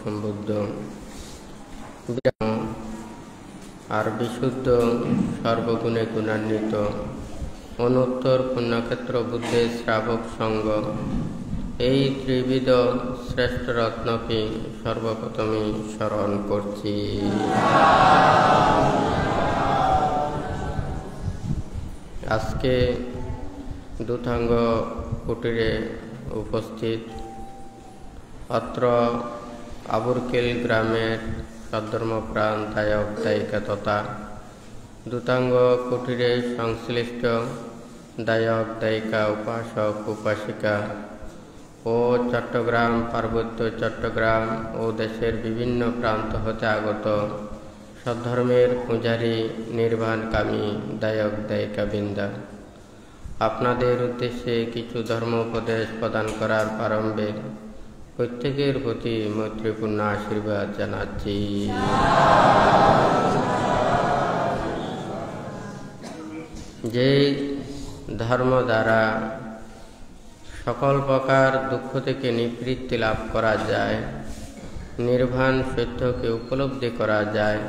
সমৃদ্ধ আর বিশুদ্ধ সর্বগুণে গুণান্বিত অনুত্তর পুণ্যক্ষেত্র বুদ্ধের শ্রাবক সঙ্গ এই ত্রিবিধ শ্রেষ্ঠ রত্নকে সর্বপ্রথমে স্মরণ করছি। আজকে দুতাঙ্গ কুটিরে উপস্থিত অত্র আবুরকেল গ্রামের সদ্ধর্মপ্রাণ দায়ক দায়িকা তথা দুতাঙ্গ কুটিরে সংশ্লিষ্ট দায়ক দায়িকা উপাসক উপাসিকা ও চট্টগ্রাম পার্বত্য চট্টগ্রাম ও দেশের বিভিন্ন প্রান্ত হতে আগত সদ্ধর্মের পূজারী নির্বাণকামী দায়ক দায়িকা বৃন্দা, আপনাদের উদ্দেশ্যে কিছু ধর্ম উপদেশ প্রদান করার প্রারম্ভে প্রত্যেকের প্রতি মৈত্রীপূর্ণ আশীর্বাদ জানাচ্ছি। যে ধর্ম দ্বারা সকল প্রকার দুঃখ থেকে নিবৃত্তি লাভ করা যায়, নির্বাণ সত্যকে উপলব্ধি করা যায়,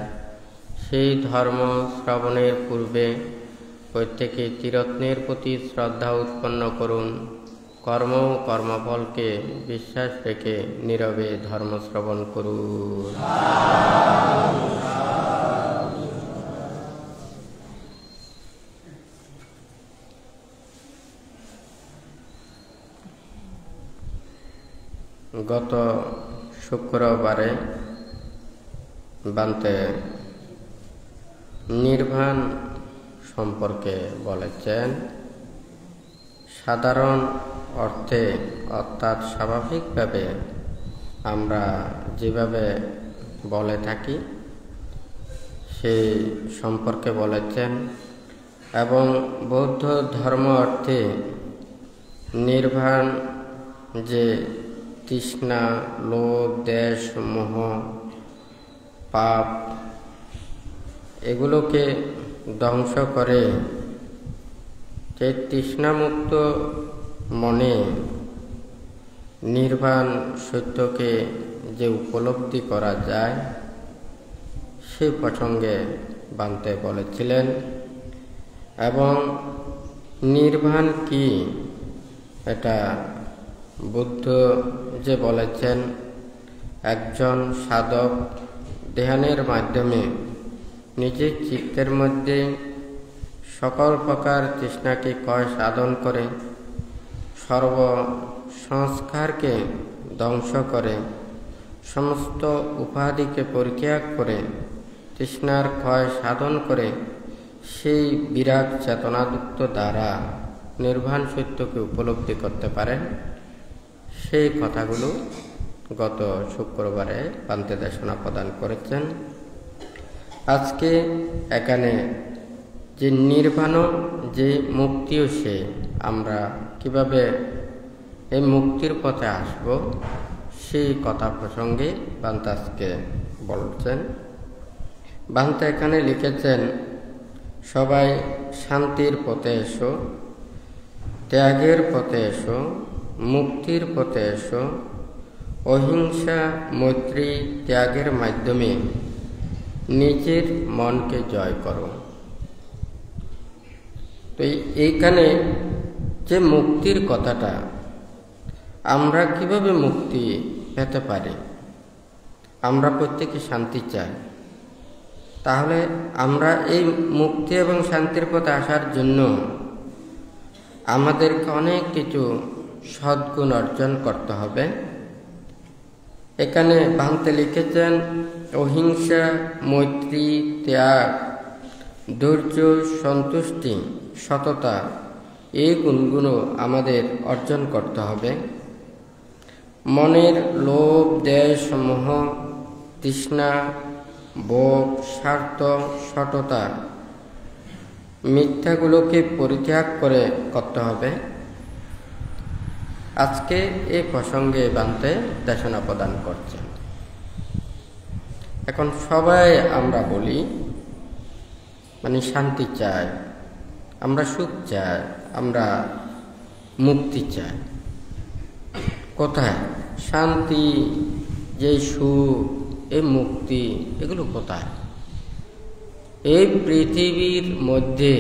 সেই ধর্ম শ্রবণের পূর্বে প্রত্যেকে ত্রিরত্নের প্রতি শ্রদ্ধা উৎপন্ন করুন। কর্ম ও কর্মফলকে বিশ্বাস রেখে নীরবে ধর্ম শ্রবণ করুন। গত শুক্রবারে বান্তে নির্বাণ সম্পর্কে বলেছেন। সাধারণ অর্থে অর্থাৎ স্বাভাবিকভাবে আমরা যেভাবে বলে থাকি সেই সম্পর্কে বলেছেন এবং বৌদ্ধ ধর্ম অর্থে নির্বাণ যে তৃষ্ণা, লোভ, দেশ, মোহ, পাপ এগুলোকে ধ্বংস করে যে তৃষ্ণামুক্ত মনে নির্বাণ সত্যকে যে উপলব্ধি করা যায় সেই প্রসঙ্গে বান্তে বলেছিলেন এবং নির্বাণ কি এটা বুদ্ধ যে বলেছেন, একজন সাধক ধ্যানের মাধ্যমে নিজের চিত্তের মধ্যে সকল প্রকার তৃষ্ণাকে ক্ষয় সাধন করে সর্ব সংস্কারকে ধ্বংস করে সমস্ত উপাধিকে পরিত্যাগ করে তৃষ্ণার ক্ষয় সাধন করে সেই বিরাট চেতনাযুক্ত দ্বারা নির্বাণ সত্যকে উপলব্ধি করতে পারেন। সেই কথাগুলো গত শুক্রবারে পান্তে দেশনা প্রদান করেছেন। আজকে এখানে যে নির্বাণ যে মুক্তিও সে আমরা কিভাবে এই মুক্তির পথে আসব সেই কথা প্রসঙ্গে বান্তে আজকে বলছেন। বান্তে এখানে লিখেছেন, সবাই শান্তির পথে এসো, ত্যাগের পথে এসো, মুক্তির পথে এসো, অহিংসা মৈত্রী ত্যাগের মাধ্যমে নিজের মনকে জয় করো। তো এইখানে যে মুক্তির কথাটা, আমরা কিভাবে মুক্তি পেতে পারি? আমরা প্রত্যেকে শান্তি চাই। তাহলে আমরা এই মুক্তি এবং শান্তির পথে আসার জন্য আমাদেরকে অনেক কিছু সদ্গুণ অর্জন করতে হবে। এখানে বান্তে লিখেছেন, অহিংসা, মৈত্রী, ত্যাগ, ধৈর্য, সন্তুষ্টি, সততা এই গুণগুলো আমাদের অর্জন করতে হবে। মনের লোভ, দেশ, মোহ, তৃষ্ণা, ভোগ, স্বার্থ, সততা, মিথ্যাগুলোকে পরিত্যাগ করে করতে হবে। আজকে এই প্রসঙ্গে বান্তে দেশনা প্রদান করছেন। এখন সবাই আমরা বলি মানে শান্তি চাই, আমরা সুখ চাই, আমরা মুক্তি চাই। কোথায় শান্তি যে সুখ, এই মুক্তি, এগুলো কোথায়? এই পৃথিবীর মধ্যে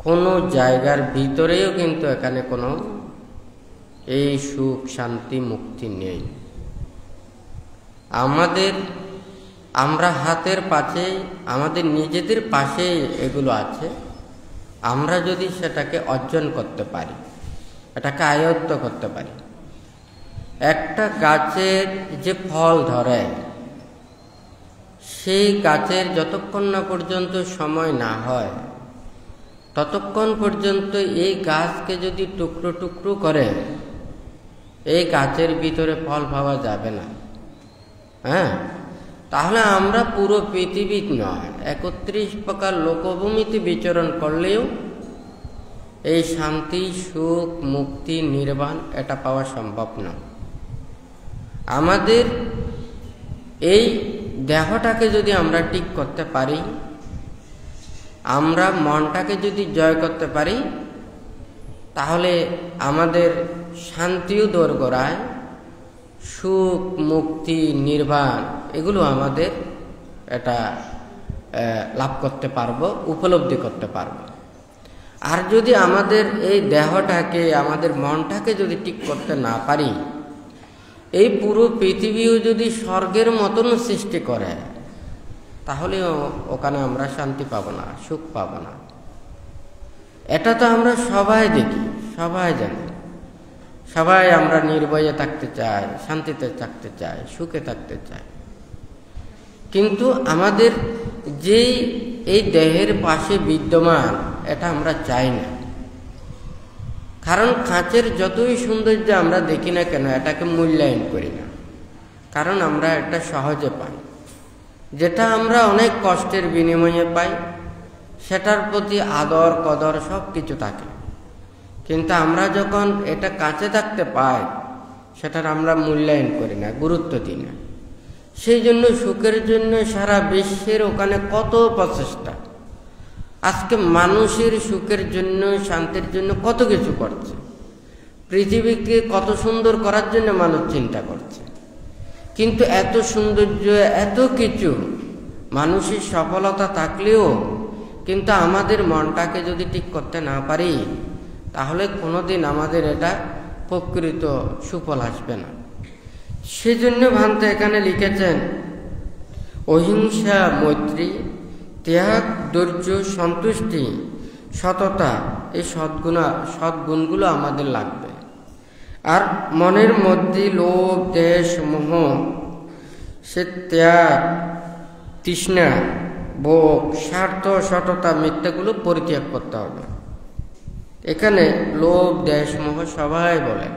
কোনো জায়গার ভিতরেও কিন্তু এখানে কোনো এই সুখ, শান্তি, মুক্তি নেই। আমরা হাতের পাশে, আমাদের নিজেদের পাশে এগুলো আছে। আমরা যদি সেটাকে অর্জন করতে পারি, এটাকে আয়ত্ত করতে পারি। একটা গাছের যে ফল ধরে, সেই গাছের যতক্ষণ না পর্যন্ত সময় না হয়, ততক্ষণ পর্যন্ত এই গাছকে যদি টুকরো টুকরো করে এই গাছের ভিতরে ফল পাওয়া যাবে না। তাহলে আমরা পুরো পৃথিবী নয়, 31 প্রকার লোকভূমিতে বিচরণ করলেও এই শান্তি, সুখ, মুক্তি, নির্বাণ এটা পাওয়া সম্ভব না। আমাদের এই দেহটাকে যদি আমরা ঠিক করতে পারি, আমরা মনটাকে যদি জয় করতে পারি, তাহলে আমাদের শান্তিও দোরগোড়ায়, সুখ, মুক্তি, নির্বাণ এগুলো আমাদের এটা লাভ করতে পারবো, উপলব্ধি করতে পারবো। আর যদি আমাদের এই দেহটাকে, আমাদের মনটাকে যদি ঠিক করতে না পারি, এই পুরো পৃথিবীও যদি স্বর্গের মতন সৃষ্টি করে, তাহলে ওখানে আমরা শান্তি পাবো না, সুখ পাবো না। এটা তো আমরা সবাই দেখি, সবাই জানি। সবাই আমরা নির্ভয়ে থাকতে চাই, শান্তিতে থাকতে চাই, সুখে থাকতে চাই। কিন্তু আমাদের যেই এই দেহের পাশে বিদ্যমান, এটা আমরা চাই না। কারণ কাঁচের যতই সৌন্দর্য আমরা দেখি না কেন, এটাকে মূল্যায়ন করি না। কারণ আমরা এটা সহজে পাই। যেটা আমরা অনেক কষ্টের বিনিময়ে পাই, সেটার প্রতি আদর কদর সব কিছু থাকে। কিন্তু আমরা যখন এটা কাছে থাকতে পাই, সেটার আমরা মূল্যায়ন করি না, গুরুত্ব দিই না। সেই জন্য সুখের জন্য সারা বিশ্বের ওখানে কত প্রচেষ্টা। আজকে মানুষের সুখের জন্য, শান্তির জন্য কত কিছু করছে। পৃথিবীকে কত সুন্দর করার জন্য মানুষ চিন্তা করছে। কিন্তু এত সৌন্দর্য, এত কিছু, মানুষের সফলতা থাকলেও কিন্তু আমাদের মনটাকে যদি ঠিক করতে না পারি, তাহলে কোনোদিন আমাদের এটা প্রকৃত সুফল আসবে না। সেজন্য ভান্তে এখানে লিখেছেন, অহিংসা, মৈত্রী, ত্যাগ, ধৈর্য, সন্তুষ্টি, সততা, এই সদ্গুণগুলো আমাদের লাগবে। আর মনের মধ্যে লোভ, দেশ, মোহ, সে ত্যাগ, তৃষ্ণা, ভোগ, স্বার্থ, সততা, মিথ্যাগুলো পরিত্যাগ করতে হবে। এখানে লোভ, দেশ, মোহ সবাই বলে,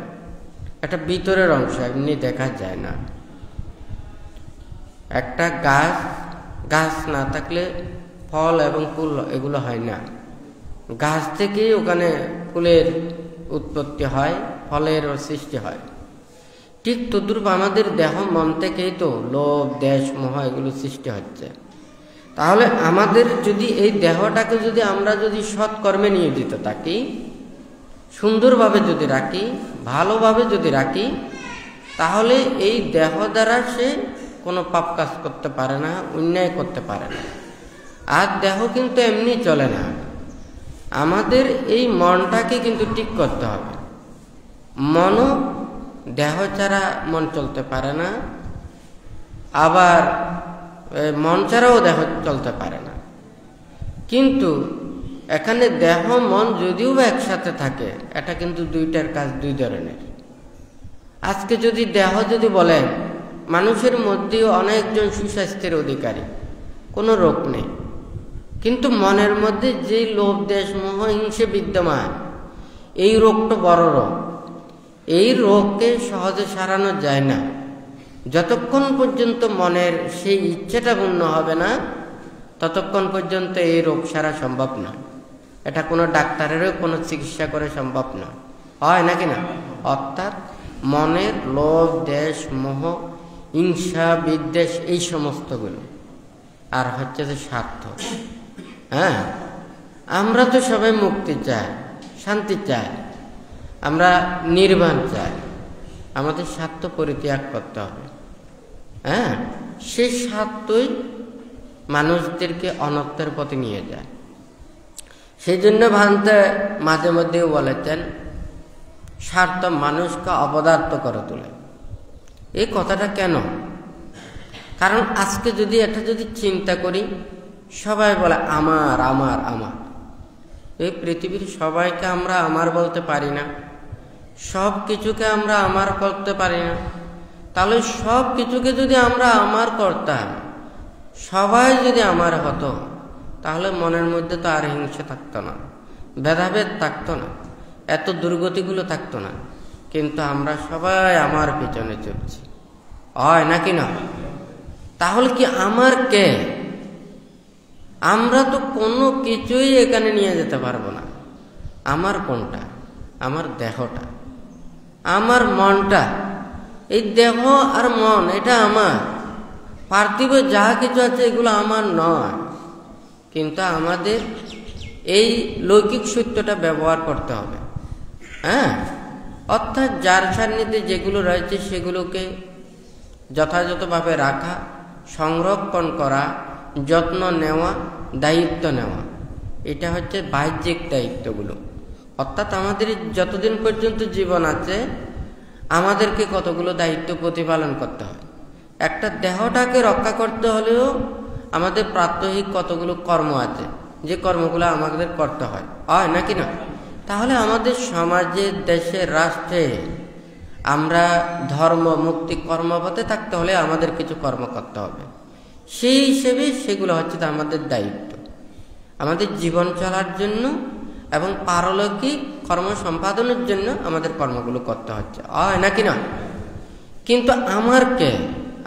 এটা ভিতরের অংশ, এমনি দেখা যায় না। একটা গাছ না থাকলে ফল এবং ফুল এগুলো হয় না। গাছ থেকেই ওখানে ফুলের উৎপত্তি হয়, ফলের সৃষ্টি হয়। ঠিক তদ্রূপ আমাদের দেহ, মন থেকেই তো লোভ, দেশ, মোহ এগুলো সৃষ্টি হচ্ছে। তাহলে আমাদের যদি এই দেহটাকে যদি আমরা যদি সৎকর্মে নিয়োজিত থাকি, সুন্দরভাবে যদি রাখি, ভালোভাবে যদি রাখি, তাহলে এই দেহ দ্বারা সে কোনো পাপ কাজ করতে পারে না, অন্যায় করতে পারে না। আর দেহ কিন্তু এমনি চলে না। আমাদের এই মনটাকে কিন্তু ঠিক করতে হবে। মনও দেহ ছাড়া মন চলতে পারে না, আবার মন ছাড়াও দেহ চলতে পারে না। কিন্তু এখানে দেহ মন যদিও বা একসাথে থাকে, এটা কিন্তু দুইটার কাজ দুই ধরনের। আজকে যদি দেহ যদি বলেন, মানুষের মধ্যেও অনেকজন সুস্বাস্থ্যের অধিকারী, কোনো রোগ নেই। কিন্তু মনের মধ্যে যে লোভ, দেশ, মোহ, হিংসে বিদ্যমান, এই রোগটা বড় রোগ। এই রোগকে সহজে সারানো যায় না। যতক্ষণ পর্যন্ত মনের সেই ইচ্ছেটা পূর্ণ হবে না, ততক্ষণ পর্যন্ত এই রোগ সারা সম্ভব না। এটা কোনো ডাক্তারেরও কোনো চিকিৎসা করে সম্ভব না, হয় নাকি না? অর্থাৎ মনের লোভ, দেশ, মোহ, হিংসা, বিদ্বেষ, এই সমস্তগুলো, আর হচ্ছে যে স্বার্থ। আমরা তো সবাই মুক্তি চাই, শান্তি চাই, আমরা নির্বাণ চাই। আমাদের স্বার্থ পরিত্যাগ করতে হবে। হ্যাঁ, সেই স্বার্থই মানুষদেরকে অনর্থের পথে নিয়ে যায়। সেই জন্য ভান্তে মাঝে মধ্যেও বলেছেন, স্বার্থ মানুষকে অপদার্থ করে তোলে। এই কথাটা কেন? কারণ আজকে যদি এটা যদি চিন্তা করি, সবাই বলে আমার আমার আমার। এই পৃথিবীর সবাইকে আমরা আমার বলতে পারি না, সব কিছুকে আমরা আমার করতে পারি না। তাহলে সব কিছুকে যদি আমরা আমার করতাম, সবাই যদি আমার হতো, তাহলে মনের মধ্যে তো আর হিংসা থাকতো না, ভেদাভেদ থাকতো না, এত দুর্গতিগুলো থাকতো না। কিন্তু আমরা সবাই আমার পিছনে চলছি, হয় নাকি না? তাহলে কি আমার কে? আমরা তো কোনো কিছুই এখানে নিয়ে যেতে পারবো না। আমার কোনটা? আমার দেহটা, আমার মনটা। এই দেহ আর মন এটা আমার। পার্থিব যা কিছু আছে এগুলো আমার নয়। কিন্তু আমাদের এই লৌকিক সত্যটা ব্যবহার করতে হবে। হ্যাঁ, অর্থাৎ যার সান্নিধ্যে যেগুলো রয়েছে সেগুলোকে যথাযথভাবে রাখা, সংরক্ষণ করা, যত্ন নেওয়া, দায়িত্ব নেওয়া, এটা হচ্ছে বাহ্যিক দায়িত্বগুলো। অর্থাৎ আমাদের যতদিন পর্যন্ত জীবন আছে আমাদেরকে কতগুলো দায়িত্ব প্রতিপালন করতে হয়। একটা দেহটাকে রক্ষা করতে হলেও আমাদের প্রাত্যহিক কতগুলো কর্ম আছে, যে কর্মগুলো আমাদের করতে হয়, হয় নাকি না? তাহলে আমাদের সমাজে, দেশে, রাষ্ট্রে আমরা ধর্ম মুক্তি কর্মপথে থাকতে হলে আমাদের কিছু কর্ম করতে হবে। সেই হিসেবে সেগুলো হচ্ছে আমাদের দায়িত্ব, আমাদের জীবন চলার জন্য এবং পারলৌকিক কর্ম সম্পাদনের জন্য আমাদের কর্মগুলো করতে হচ্ছে, হয় নাকি না? কিন্তু আমার কে?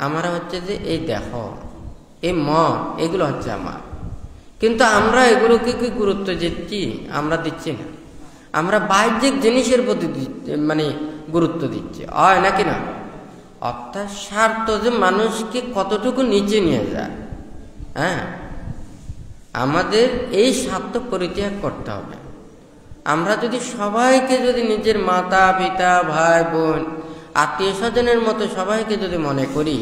আমার হচ্ছে যে এই দেহ, এই মন, এগুলো হচ্ছে আমার। কিন্তু আমরা এগুলোকে কি গুরুত্ব দিচ্ছি? আমরা দিচ্ছি না। আমরা বাহ্যিক জিনিসের প্রতি গুরুত্ব দিচ্ছি, হয় নাকি না? অর্থাৎ স্বার্থ যে মানুষকে কতটুকু নিচে নিয়ে যায়। হ্যাঁ, আমাদের এই স্বার্থ পরিত্যাগ করতে হবে। আমরা যদি সবাইকে যদি নিজের মাতা পিতা ভাই বোন আত্মীয় স্বজনের মতো সবাইকে যদি মনে করি,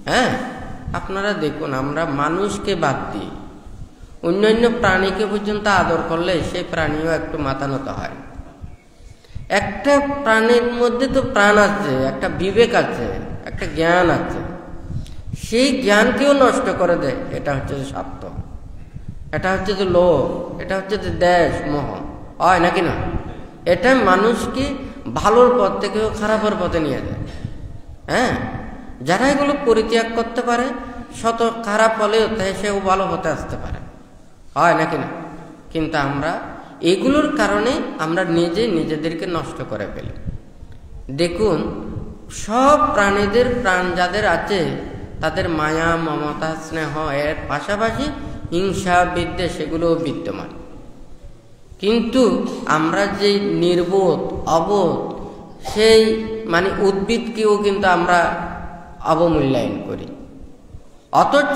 হ্যাঁ, আপনারা দেখুন, আমরা মানুষকে বাদ দিই অন্যান্য প্রাণীকে পর্যন্ত আদর করলে সেই প্রাণীও একটু মাথা নত হয়। একটা প্রাণীর মধ্যে তো প্রাণ আছে, একটা বিবেক আছে, একটা জ্ঞান আছে, সেই জ্ঞানকেও নষ্ট করে দেয়। এটা হচ্ছে যে স্বার্থ, এটা হচ্ছে যে লোভ, এটা হচ্ছে যে দেশ মোহ, হয় নাকি না? এটা মানুষকে ভালোর পথ থেকেও খারাপের পথে নিয়ে যায়। হ্যাঁ, যারা এগুলো পরিত্যাগ করতে পারে, শত খারাপ হলেও সেও ভালো হতে আসতে পারে, হয় নাকি না? কিন্তু আমরা এগুলোর কারণে আমরা নিজেদেরকে নষ্ট করে ফেলি। দেখুন, সব প্রাণীদের প্রাণ যাদের আছে তাদের মায়া মমতা স্নেহ এর পাশাপাশি হিংসা বিদ্বেষ এগুলোও বিদ্যমান। কিন্তু আমরা যে নির্বোধ অবোধ সেই উদ্ভিদকেও কিন্তু আমরা অবমূল্যায়ন করি, অথচ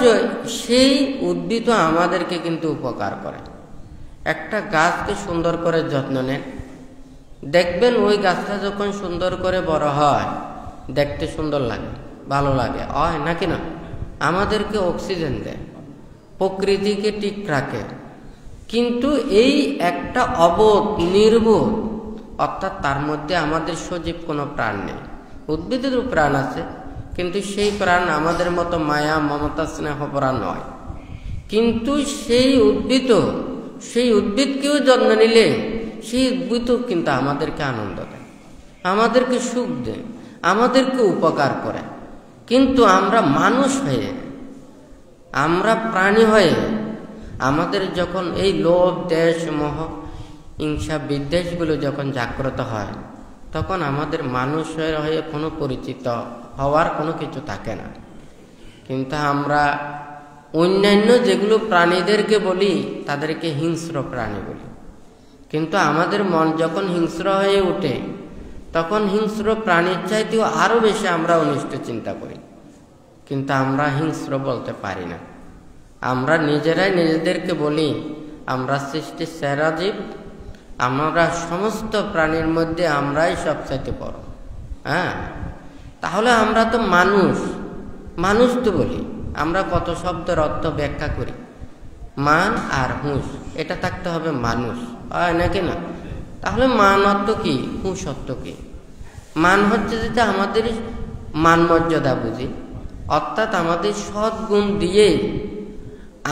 সেই উদ্ভিদও আমাদেরকে কিন্তু উপকার করে। একটা গাছকে সুন্দর করে যত্ন নেন, দেখবেন ওই গাছটা যখন সুন্দর করে বড় হয় দেখতে সুন্দর লাগে, ভালো লাগে, হয় নাকি না? আমাদেরকে অক্সিজেন দেয়, প্রকৃতিকে ঠিক রাখে। কিন্তু এই একটা অবোধ নির্বোধ, অর্থাৎ তার মধ্যে আমাদের সজীব কোনো প্রাণ নেই। উদ্ভিদেরও প্রাণ আছে, কিন্তু সেই প্রাণ আমাদের মতো মায়া মমতা স্নেহ প্রাণ নয়। কিন্তু সেই উদ্ভিদকেও যত্ন নিলে সেই উদ্ভিদও কিন্তু আমাদেরকে আনন্দ দেয়, আমাদেরকে সুখ দেয়, আমাদেরকে উপকার করে। কিন্তু আমরা মানুষ হয়ে, আমরা প্রাণী হয়ে আমাদের যখন এই লোভ দেশ মোহ হিংসা বিদ্বেষগুলো যখন জাগ্রত হয়, তখন আমাদের মানুষের হয়ে কোনো পরিচিত হওয়ার কোনো কিছু থাকে না। কিন্তু আমরা অন্যান্য যেগুলো প্রাণীদেরকে বলি তাদেরকে হিংস্র প্রাণী বলি। কিন্তু আমাদের মন যখন হিংস্র হয়ে ওঠে তখন হিংস্র প্রাণীর চাইতেও আরো বেশি আমরা অনিষ্ট চিন্তা করি। কিন্তু আমরা হিংস্র বলতে পারি না। আমরা নিজেরাই নিজেদেরকে বলি আমরা সৃষ্টির সেরা জীব, আমরা সমস্ত প্রাণীর মধ্যে আমরাই সবচাইতে বড়। হ্যাঁ, তাহলে আমরা তো মানুষ তো বলি, আমরা কত শব্দের অর্থ ব্যাখ্যা করি। মান আর হুঁশ, এটা থাকতে হবে মানুষ, হয় নাকি না? তাহলে মান অর্থ কি, হুঁশ অর্থ কি? মান হচ্ছে যেটা আমাদের মান মর্যাদা বুঝি, অর্থাৎ আমাদের সদ্গুণ দিয়ে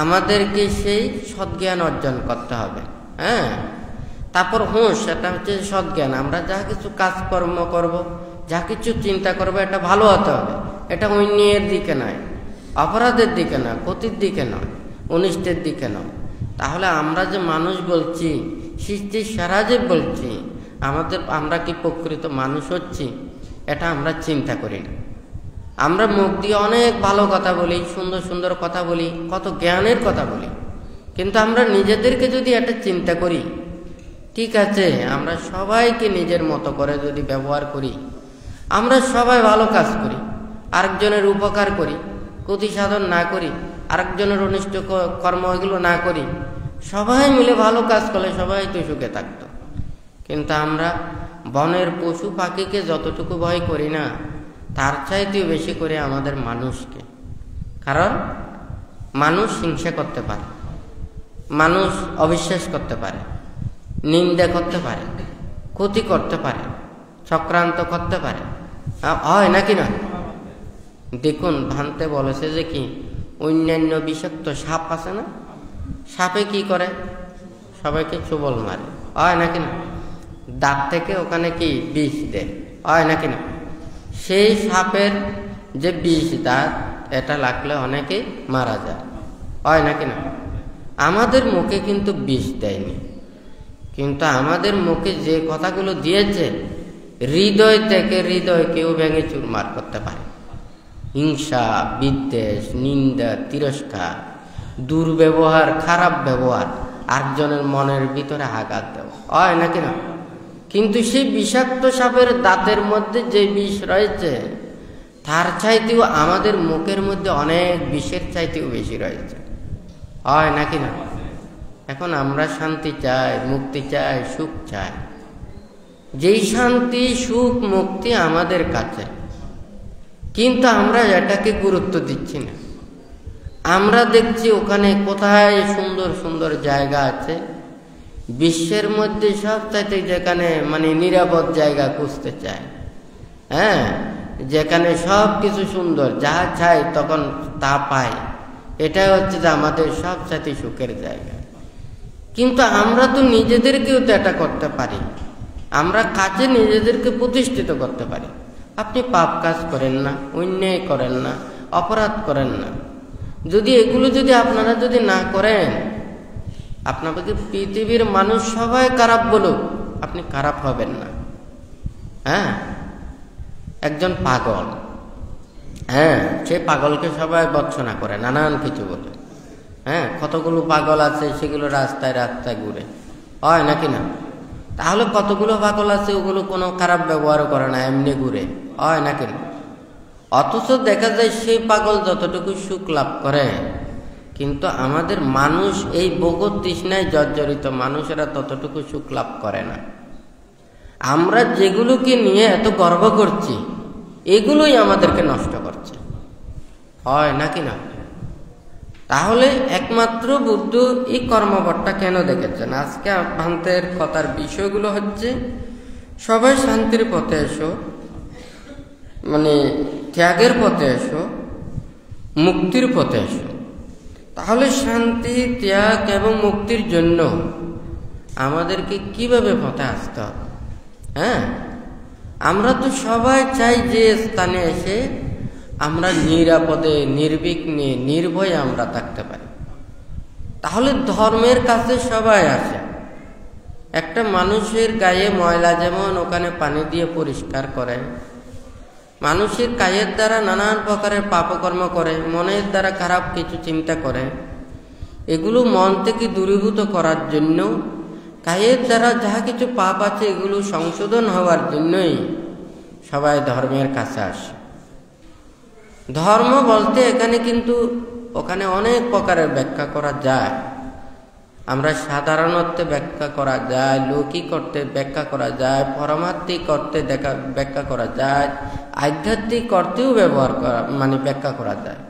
আমাদেরকে সেই সদ্জ্ঞান অর্জন করতে হবে। হ্যাঁ, তারপর হুঁশ, এটা হচ্ছে সদ্জ্ঞান। আমরা যা কিছু কাজকর্ম করব, যা কিছু চিন্তা করবো, এটা ভালো হতে হবে। এটা অন্যের দিকে নয়, অপরাধের দিকে নয়, ক্ষতির দিকে নয়, অনিষ্টের দিকে নয়। তাহলে আমরা যে মানুষ বলছি, সৃষ্টির সারা যে বলছি, আমরা কি প্রকৃত মানুষ হচ্ছি? এটা আমরা চিন্তা করি না। আমরা মুখ দিয়ে অনেক ভালো কথা বলি, সুন্দর সুন্দর কথা বলি, কত জ্ঞানের কথা বলি, কিন্তু আমরা নিজেদেরকে যদি এটা চিন্তা করি, ঠিক আছে, আমরা সবাইকে নিজের মতো করে যদি ব্যবহার করি, আমরা সবাই ভালো কাজ করি, আরেকজনের উপকার করি, ক্ষতি সাধন না করি, আরেকজনের অনিষ্ট কর্ম এগুলো না করি, সবাই মিলে ভালো কাজ করলে সবাই তো সুখে থাকতো। কিন্তু আমরা বনের পশু পাখিকে যতটুকু ভয় করি না, তার চাইতেও বেশি করে আমাদের মানুষকে। কারণ মানুষ হিংসা করতে পারে, মানুষ অবিশ্বাস করতে পারে, নিন্দা করতে পারে, ক্ষতি করতে পারে, চক্রান্ত করতে পারে, হয় নাকি না? দেখুন, ভান্তে বলেছে যে কি অন্যান্য বিষাক্ত সাপ আছে না, সাপে কি করে, সবাইকে চুবল মারে, হয় নাকি না? দাঁত থেকে ওখানে কি বিষ দেয়, হয় নাকি না? সেই সাপের যে বিষ দাঁত, এটা লাগলে অনেকে মারা যায়, হয় নাকি না? আমাদের মুখে কিন্তু বিষ দেয়নি, কিন্তু আমাদের মুখে যে কথাগুলো দিয়েছে, হৃদয় থেকে হৃদয় কেউ ভেঙে চুরমার করতে পারে। হিংসা, বিদ্বেষ, নিন্দা, তিরস্কার, দুর্ব্যবহার, খারাপ ব্যবহার, আরেকজনের মনের ভিতরে আঘাত দেওয়া, হয় নাকি না? কিন্তু সেই বিষাক্ত সাপের দাঁতের মধ্যে যে বিষ রয়েছে, তার চাইতেও আমাদের মুখের মধ্যে অনেক বিষের চাইতেও বেশি রয়েছে, হয় নাকি না? এখন আমরা শান্তি চাই, মুক্তি চাই, সুখ চাই। যেই শান্তি, সুখ, মুক্তি আমাদের কাছে, কিন্তু আমরা এটাকে গুরুত্ব দিচ্ছি না। আমরা দেখছি ওখানে কোথায় সুন্দর সুন্দর জায়গা আছে, বিশ্বের মধ্যে সবচাইতে যেখানে নিরাপদ জায়গা খুঁজতে চায়। হ্যাঁ, যেখানে সব কিছু সুন্দর, যা চাই তখন তা পাই, এটাই হচ্ছে যে আমাদের সবচাইতে সুখের জায়গা। কিন্তু আমরা তো নিজেদেরকেও তো এটা করতে পারি, আমরা কাজে নিজেদেরকে প্রতিষ্ঠিত করতে পারি। আপনি পাপ কাজ করেন না, অন্যায় করেন না, অপরাধ করেন না, যদি এগুলো যদি আপনারা যদি না করেন, আপনাকে পৃথিবীর মানুষ সবাই খারাপ বলুক, আপনি খারাপ হবেন না। হ্যাঁ, একজন পাগল, হ্যাঁ, সে পাগলকে সবাই বর্জনা করে, নানান কিছু বলে। হ্যাঁ, কতগুলো পাগল আছে, সেগুলো রাস্তায় রাস্তায় ঘুরে, হয় নাকি না? তাহলে কতগুলো পাগল আছে, ওগুলো কোনো খারাপ ব্যবহারও করে না, এমনি ঘুরে, হয় নাকি না? অথচ দেখা যায় সেই পাগল যতটুকু সুখ লাভ করে, কিন্তু আমাদের মানুষ, এই ভোগের তৃষ্ণায় জর্জরিত মানুষেরা ততটুকু সুখ লাভ করে না। আমরা যেগুলোকে নিয়ে এত গর্ব করছি, এগুলোই আমাদেরকে নষ্ট করছে, হয় নাকি না? তাহলে একমাত্র বুদ্ধ এই কর্মপথটা কেন দেখেছেন? আজকে ভান্তের কথার বিষয়গুলো হচ্ছে, সবাই শান্তির পথে এসো, ত্যাগের পথে এসো, মুক্তির পথে এসো। তাহলে শান্তি, ত্যাগ এবং মুক্তির জন্য আমাদেরকে কিভাবে পথে আসতে হবে? হ্যাঁ, আমরা তো সবাই চাই যে স্থানে এসে আমরা নিরাপদে, নির্বিঘ্নে, নির্ভয়ে আমরা থাকতে পারি। তাহলে ধর্মের কাছে সবাই আসে। একটা মানুষের গায়ে ময়লা যেমন ওখানে পানি দিয়ে পরিষ্কার করে, মানুষের কায়ের দ্বারা নানান প্রকারের পাপকর্ম করে, মনের দ্বারা খারাপ কিছু চিন্তা করে, এগুলো মন থেকে দূরীভূত করার জন্য, কায়ের দ্বারা যাহা কিছু পাপ আছে এগুলো সংশোধন হওয়ার জন্যই সবাই ধর্মের কাছে আসে। ধর্ম বলতে এখানে কিন্তু ওখানে অনেক প্রকারের ব্যাখ্যা করা যায়। আমরা সাধারণ অর্থে ব্যাখ্যা করা যায়, লৌকিক অর্থে ব্যাখ্যা করা যায়, পরমাত্মিক অর্থে ব্যাখ্যা করা যায়, আধ্যাত্মিক অর্থেও ব্যবহার করা ব্যাখ্যা করা যায়।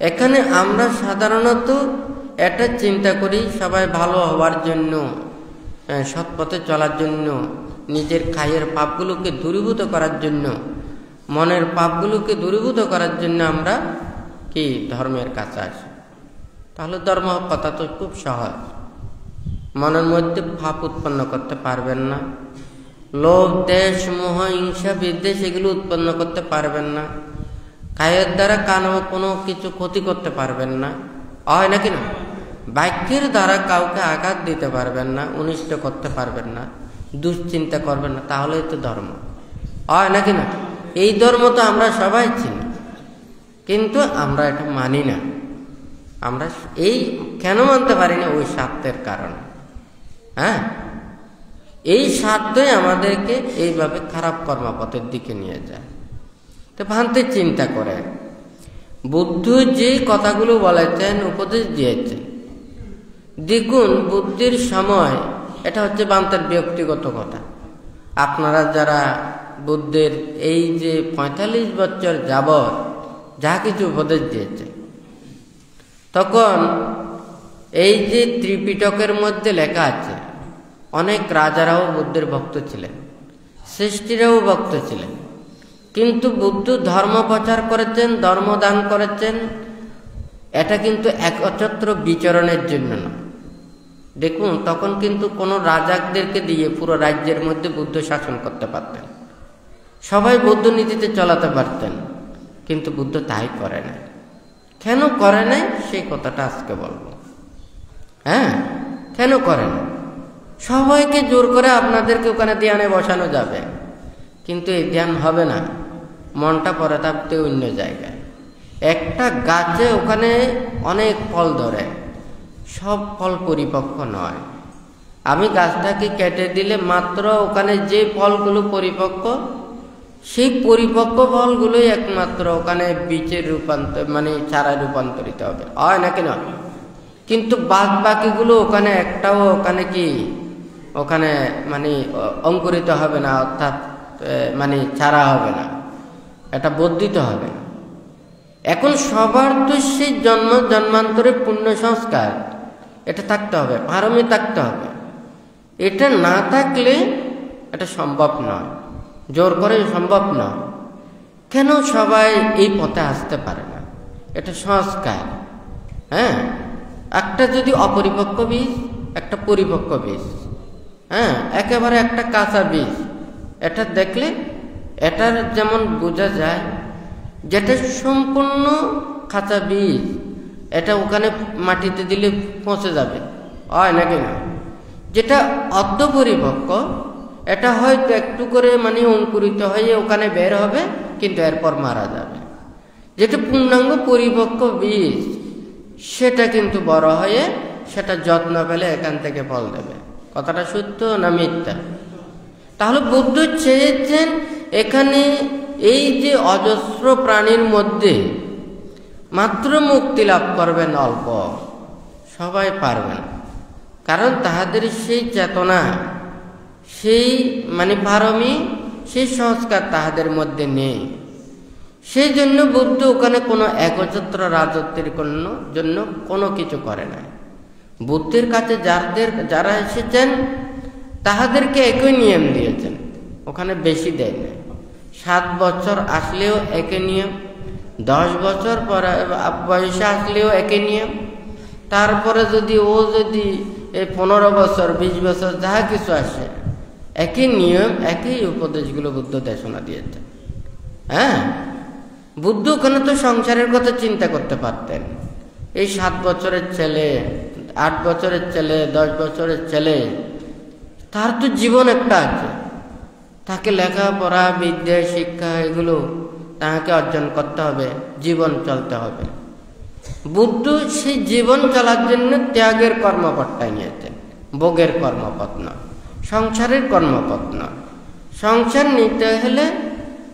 এখানে আমরা সাধারণত এটা চিন্তা করি সবাই ভালো হওয়ার জন্য, সৎপথে চলার জন্য, নিজের কায়ের পাপগুলোকে দূরীভূত করার জন্য, মনের পাপগুলোকে দূরীভূত করার জন্য আমরা কি ধর্মের কাছে আসি। তাহলে ধর্ম কথা তো খুব সহজ। মনের মধ্যে পাপ উৎপন্ন করতে পারবেন না, লোভ, দেশ, মোহ, হিংসা, বিদ্বেষ এগুলো উৎপন্ন করতে পারবেন না, কায়ের দ্বারা কোনো কিছু ক্ষতি করতে পারবেন না, হয় নাকি না? বাক্যের দ্বারা কাউকে আঘাত দিতে পারবেন না, অনিষ্ট করতে পারবেন না, দুশ্চিন্তা করবেন না, তাহলেই তো ধর্ম, হয় নাকি না? এই ধর্ম তো আমরা সবাই চিনি, কিন্তু আমরা এটা মানি না। আমরা এই কেন মানতে পারি না? ওই স্বার্থের কারণে। এই স্বার্থই আমাদেরকে এইভাবে খারাপ কর্মপথের দিকে নিয়ে যায়। তো ভান্তে চিন্তা করে বুদ্ধ যে কথাগুলো বলেছেন, উপদেশ দিয়েছেন, দেখুন বুদ্ধির সময় এটা হচ্ছে ভান্তের ব্যক্তিগত কথা। আপনারা যারা বুদ্ধের এই যে 45 বছর যাবৎ যা কিছু উপদেশ দিয়েছে, তখন এই যে ত্রিপিটকের মধ্যে লেখা আছে, অনেক রাজারাও বুদ্ধের ভক্ত ছিলেন, শ্রেষ্ঠীরাও ভক্ত ছিলেন, কিন্তু বুদ্ধ ধর্ম প্রচার করেছেন, ধর্মদান করেছেন, এটা কিন্তু একচ্ছত্র বিচরণের জন্য না। দেখুন তখন কিন্তু কোনো রাজাদেরকে দিয়ে পুরো রাজ্যের মধ্যে বুদ্ধ শাসন করতে পারতেন, সবাই বৌদ্ধ নীতিতে চলাতে পারতেন, কিন্তু বুদ্ধ তাই করে নাই। কেন করে নাই সেই কথাটা আজকে বলবো। কেন করে না? সবাইকে জোর করে আপনাদেরকে ওখানে ধ্যানে বসানো যাবে, কিন্তু এই ধ্যান হবে না, মনটা পরে থাকতে অন্য জায়গায়। একটা গাছে ওখানে অনেক ফল ধরে, সব ফল পরিপক্ক নয়। আমি গাছটাকে কেটে দিলে মাত্র ওখানে যে ফলগুলো পরিপক্ক, সেই পরিপক্ক ফলগুলোই একমাত্র ওখানে বীজের রূপান্তর চারায় রূপান্তরিত হবে, হয় নাকি না? কিন্তু বাদ বাকিগুলো ওখানে একটাও ওখানে অঙ্কুরিত হবে না, অর্থাৎ চারা হবে না, এটা বর্ধিত হবে না। এখন সবার তো সেই জন্মান্তরে পুণ্য সংস্কার এটা থাকতে হবে, পারমি থাকতে হবে। এটা না থাকলে এটা সম্ভব নয়, জোর করে সম্ভব নয়। কেন সবাই এই পথে আসতে পারে না? এটা সংস্কার। একটা যদি অপরিপক্ক বীজ, একটা পরিপক্ক বীজ, একেবারে একটা কাঁচা বীজ, এটা দেখলে এটার যেমন বোঝা যায় যেটা সম্পূর্ণ কাঁচা বীজ, এটা ওখানে মাটিতে দিলে পচে যাবে, হয় নাকি না? যেটা অর্ধ পরিপক্ক, এটা হয়তো একটু করে অঙ্কুরিত হয়ে ওখানে বের হবে, কিন্তু এরপর মারা যাবে। যেটা পূর্ণাঙ্গ পরিপক্ক বীজ, সেটা কিন্তু বড় হয়ে সেটা যত্ন পেলে এখান থেকে ফল দেবে। কথাটা সত্য না মিথ্যা? তাহলে বুদ্ধ চেয়েছেন এখানে এই যে অজস্র প্রাণীর মধ্যে মাত্র মুক্তি লাভ করবেন অল্প, সবাই পারবেন, কারণ তাহাদের সেই চেতনা, সেই পারমি, সেই সংস্কার তাহাদের মধ্যে নেই। সেই জন্য বুদ্ধ ওখানে কোনো একচ্ছত্র রাজত্বের জন্য কোনো কিছু করে না। বুদ্ধের কাছে যারা এসেছেন তাহাদেরকে একই নিয়ম দিয়েছেন, ওখানে বেশি দেয় না। 7 বছর আসলেও একই নিয়ম, 10 বছর পরে বয়সে আসলেও একই নিয়ম, তারপরে যদি এই 15 বছর 20 বছর যাহা কিছু আসে, একই নিয়ম, একই উপদেশগুলো বুদ্ধ দেশনা দিয়েছেন। বুদ্ধ ওখানে তো সংসারের কথা চিন্তা করতে পারতেন। এই 7 বছরের ছেলে, 8 বছরের ছেলে, 10 বছরের ছেলে, তার তো জীবন একটা আছে, তাকে লেখাপড়া, বিদ্যা, শিক্ষা এগুলো তাকে অর্জন করতে হবে, জীবন চলতে হবে। বুদ্ধ সেই জীবন চলার জন্য ত্যাগের কর্মপথটাই নিয়েছেন, ভোগের কর্মপথ নয়, সংসারের কর্মপথ নয়। সংসার নিতে হলে,